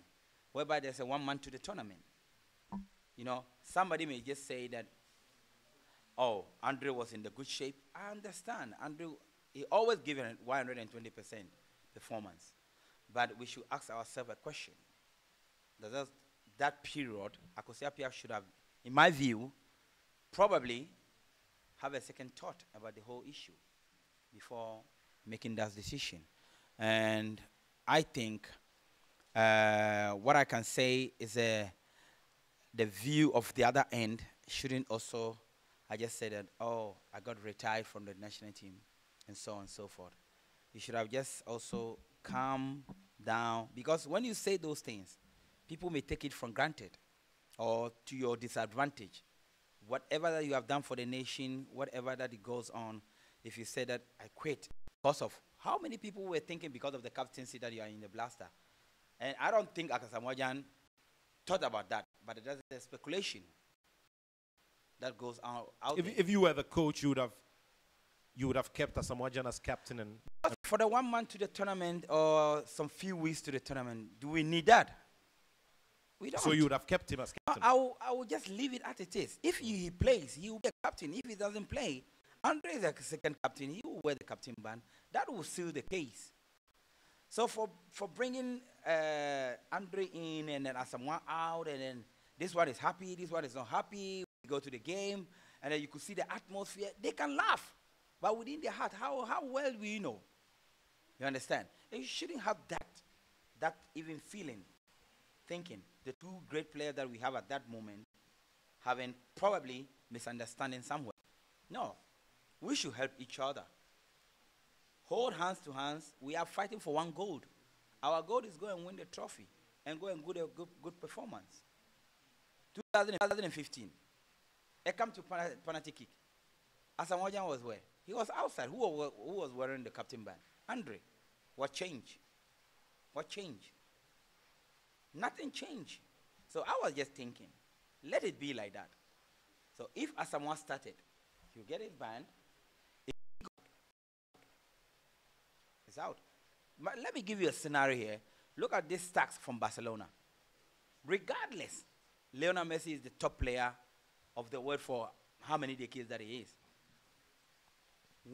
whereby there's a 1 month to the tournament? You know, somebody may just say that, oh, Andre was in the good shape. I understand. Andre, he always given 120% performance. But we should ask ourselves a question. Does that period, Akosua should have, in my view, probably have a second thought about the whole issue before making that decision. And I think what I can say is the view of the other end shouldn't also, I just said that, oh, I got retired from the national team and so on and so forth. You should have just also calm down, because when you say those things, people may take it for granted or to your disadvantage. Whatever that you have done for the nation, whatever that it goes on, if you say that I quit because of, how many people were thinking because of the captaincy that you are in the blaster? And I don't think Akasamojan thought about that, but that's a speculation that goes out there.
If you were the coach, you would have kept Asamoah as captain. And
for the 1 month to the tournament or some few weeks to the tournament, do we need that? We don't.
So you would have kept him as captain?
I will just leave it as it is. If he plays, he will be a captain. If he doesn't play, Andre is a second captain. He will wear the captain band. That will seal the case. So for bringing Andre in and then Asamoah out, and then this one is happy, this one is not happy, we go to the game, and then you could see the atmosphere, they can laugh. But within their heart, how well do you know? You understand? And you shouldn't have that even feeling, thinking the two great players that we have at that moment having probably misunderstanding somewhere. No, we should help each other. Hold hands to hands. We are fighting for one goal. Our goal is go and win the trophy and go and do a good performance. 2015, I come to penalty kick. Asamoah was where? He was outside. Who was wearing the captain band? Andre. What changed? What changed? Nothing changed. So I was just thinking, let it be like that. So if Asamoah started, he'll get his band. It's out. But let me give you a scenario here. Look at this stats from Barcelona. Regardless, Lionel Messi is the top player of the world for how many decades that he is.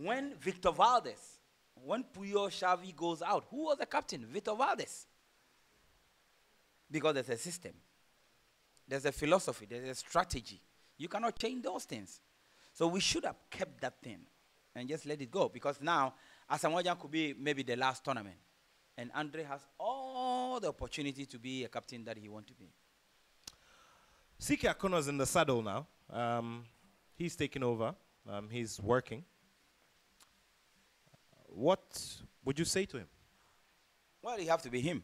When Victor Valdez, when Puyol Xavi goes out, who was the captain? Victor Valdez. Because there's a system. There's a philosophy. There's a strategy. You cannot change those things. So we should have kept that thing and just let it go. Because now, Asamoah could be maybe the last tournament. And Andre has all the opportunity to be a captain that he wants to be.
CK Akono's in the saddle now. He's taking over. He's working. What would you say to him?
Well, he has to be him.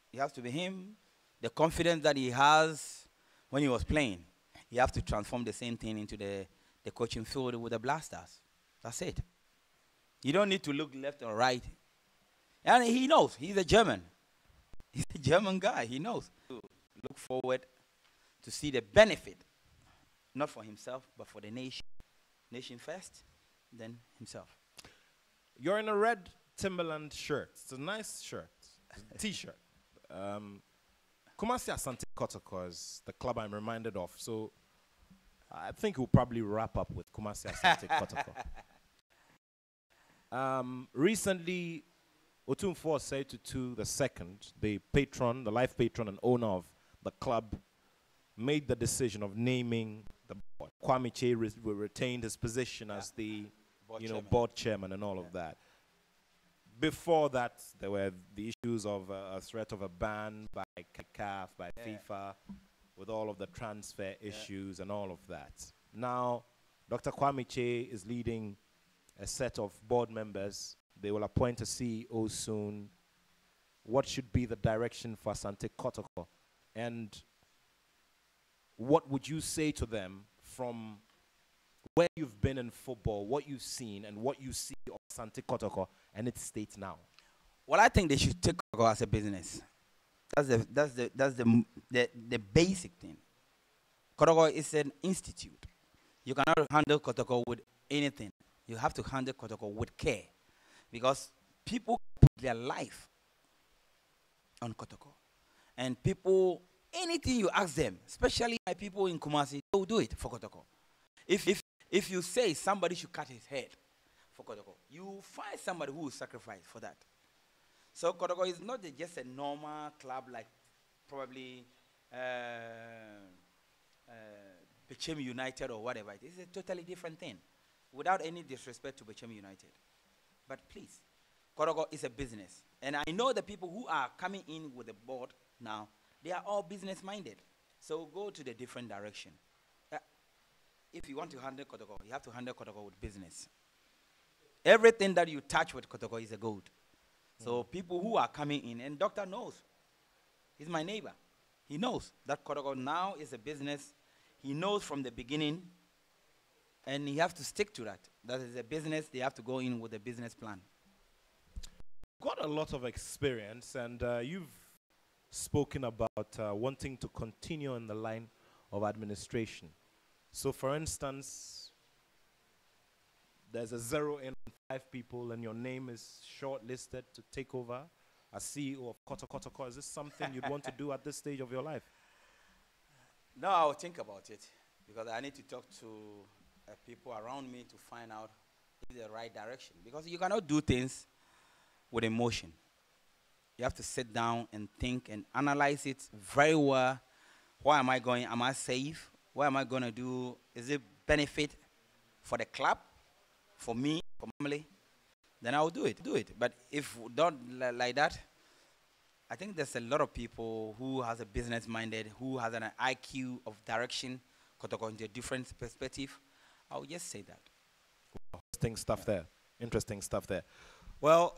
He has to be him. The confidence that he has when he was playing, he has to transform the same thing into the coaching field with the Blasters. That's it. You don't need to look left or right. And he knows. He's a German. He's a German guy. He knows. Look forward to see the benefit, not for himself, but for the nation. Nation first, then himself.
You're in a red Timberland shirt. It's a nice shirt. T-shirt. Kumasi Asante Kotoko is the club I'm reminded of. So I think we'll probably wrap up with Kumasi Asante Kotoko. Recently, Otumfuo Osei-Tutu II, the patron, the life patron and owner of the club, made the decision of naming the board. Kwame Che retained his position as the board chairman and all of that. Before that, there were the issues of a threat of a ban by CAF, by FIFA, with all of the transfer issues and all of that. Now, Dr. Kwame Che is leading a set of board members. They will appoint a CEO soon. What should be the direction for Asante Kotoko? And what would you say to them from where you've been in football, what you've seen, and what you see of Asante Kotoko and its state now?
Well, I think they should take Kotoko as a business. That's the basic thing. Kotoko is an institute. You cannot handle Kotoko with anything. You have to handle Kotoko with care, because people put their life on Kotoko, and people, anything you ask them, especially my people in Kumasi, they will do it for Kotoko. If you say somebody should cut his head for Kotoko, you will find somebody who will sacrifice for that. So Kotoko is not just a normal club like probably Bechem United or whatever. It is a totally different thing, without any disrespect to Bechem United. But please, Kotoko is a business. And I know the people who are coming in with the board now, they are all business-minded. So go to the different direction. If you want to handle Kotoko, you have to handle Kotoko with business. Everything that you touch with Kotoko is a gold. So people who are coming in, and Doctor knows. He's my neighbor. He knows that Kotoko now is a business. He knows from the beginning, and he has to stick to that. That is a business. They have to go in with a business plan.
Got a lot of experience, and you've spoken about wanting to continue in the line of administration. So, for instance, there's a 0 in 5 people, and your name is shortlisted to take over as CEO of Kotoko. Is this something you'd want to do at this stage of your life?
No, I'll think about it, because I need to talk to people around me to find out the right direction. Because you cannot do things with emotion. You have to sit down and think and analyze it very well. Why am I going? Am I safe? What am I going to do? Is it benefit for the club, for me, for family? Then I will do it. But if not like that, I think there's a lot of people who has a business-minded, who has an IQ of direction, Kotoko into a different perspective. I will just say that.
Interesting stuff there. Well,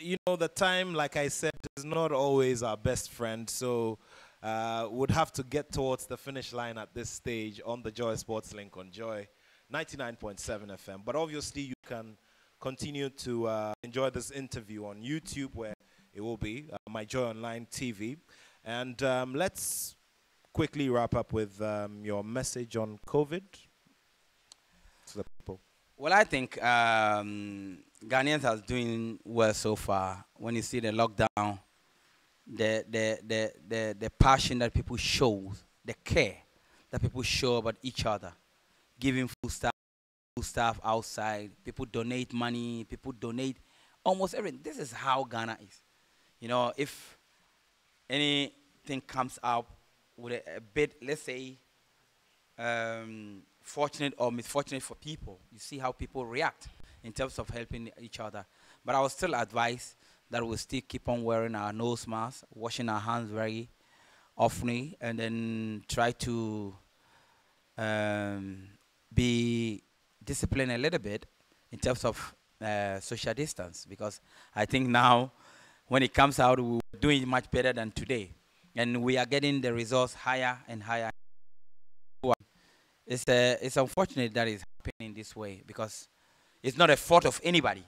you know, the time, like I said, is not always our best friend. So would have to get towards the finish line at this stage on the Joy Sports Link on Joy 99.7 FM. But obviously, you can continue to enjoy this interview on YouTube, where it will be My Joy Online TV. And let's quickly wrap up with your message on COVID to the people.
Well, I think Ghanaians are doing well so far. When you see the lockdown, the passion that people show, the care that people show about each other, giving food stuff outside, people donate money, people donate almost everything. This is how Ghana is. You know, if anything comes up with a bit, let's say, fortunate or misfortunate for people, you see how people react in terms of helping each other. But I would still advise that we still keep on wearing our nose masks, washing our hands very often, and then try to be disciplined a little bit in terms of social distance, because I think now when it comes out, we're doing much better than today, and we are getting the results higher and higher. It's unfortunate that it's happening this way, because it's not a fault of anybody.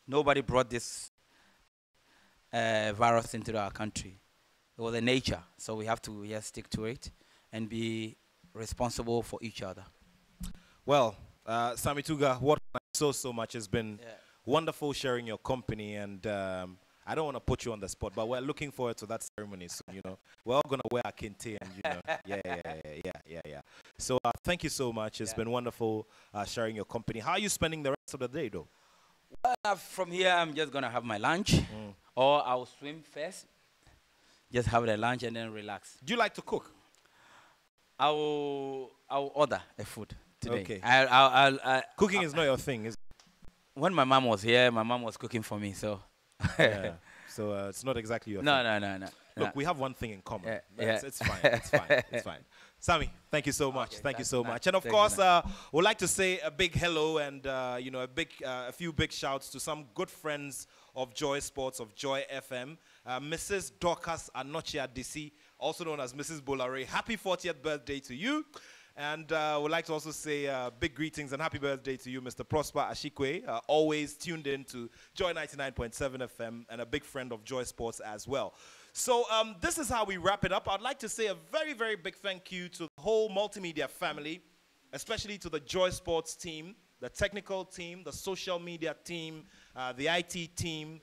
Nobody brought this virus into our country. It was a nature, so we have to just stick to it and be responsible for each other.
Well, Sammy Tuga, what so much has been wonderful sharing your company, and I don't want to put you on the spot, but we're looking forward to that ceremony soon. You know, we're all gonna wear a kente, and you know, yeah. So thank you so much. It's been wonderful sharing your company. How are you spending the rest of the day, though?
Well, from here, I'm just gonna have my lunch, or I'll swim first. Just have the lunch and then relax.
Do you like to cook?
I'll order a food today.
Okay.
I
Cooking is not your thing, is it?
When my mom was here, my mom was cooking for me, so.
Yeah. So it's not exactly your thing.
No.
Look, we have one thing in common.
Yeah.
It's fine. It's fine. Sammy, thank you so much.
Okay,
thank you so
nice.
much. And of
Thank
course,
you,
we'd like to say a big hello and you know, a few big shouts to some good friends of Joy Sports, of Joy FM. Mrs. Dorcas Anochia DC, also known as Mrs. Bolare. Happy 40th birthday to you. And would like to also say big greetings and happy birthday to you, Mr. Prosper Ashikwe, always tuned in to Joy 99.7 FM and a big friend of Joy Sports as well. So this is how we wrap it up. I'd like to say a very, very big thank you to the whole multimedia family, especially to the Joy Sports team, the technical team, the social media team, the IT team,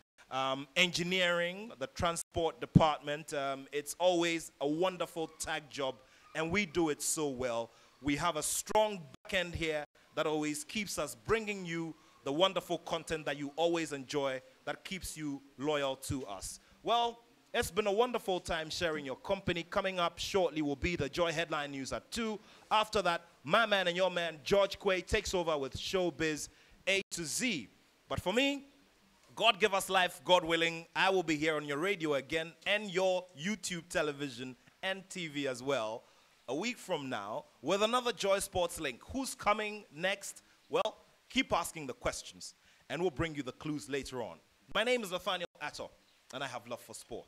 engineering, the transport department. It's always a wonderful tag job, and we do it so well. We have a strong back end here that always keeps us bringing you the wonderful content that you always enjoy, that keeps you loyal to us. Well, it's been a wonderful time sharing your company. Coming up shortly will be the Joy Headline News at 2. After that, my man and your man, George Quay, takes over with Showbiz A to Z. But for me, God give us life, God willing, I will be here on your radio again and your YouTube television and TV as well a week from now with another Joy Sports link. Who's coming next? Well, keep asking the questions and we'll bring you the clues later on. My name is Nathaniel Atto and I have love for sport.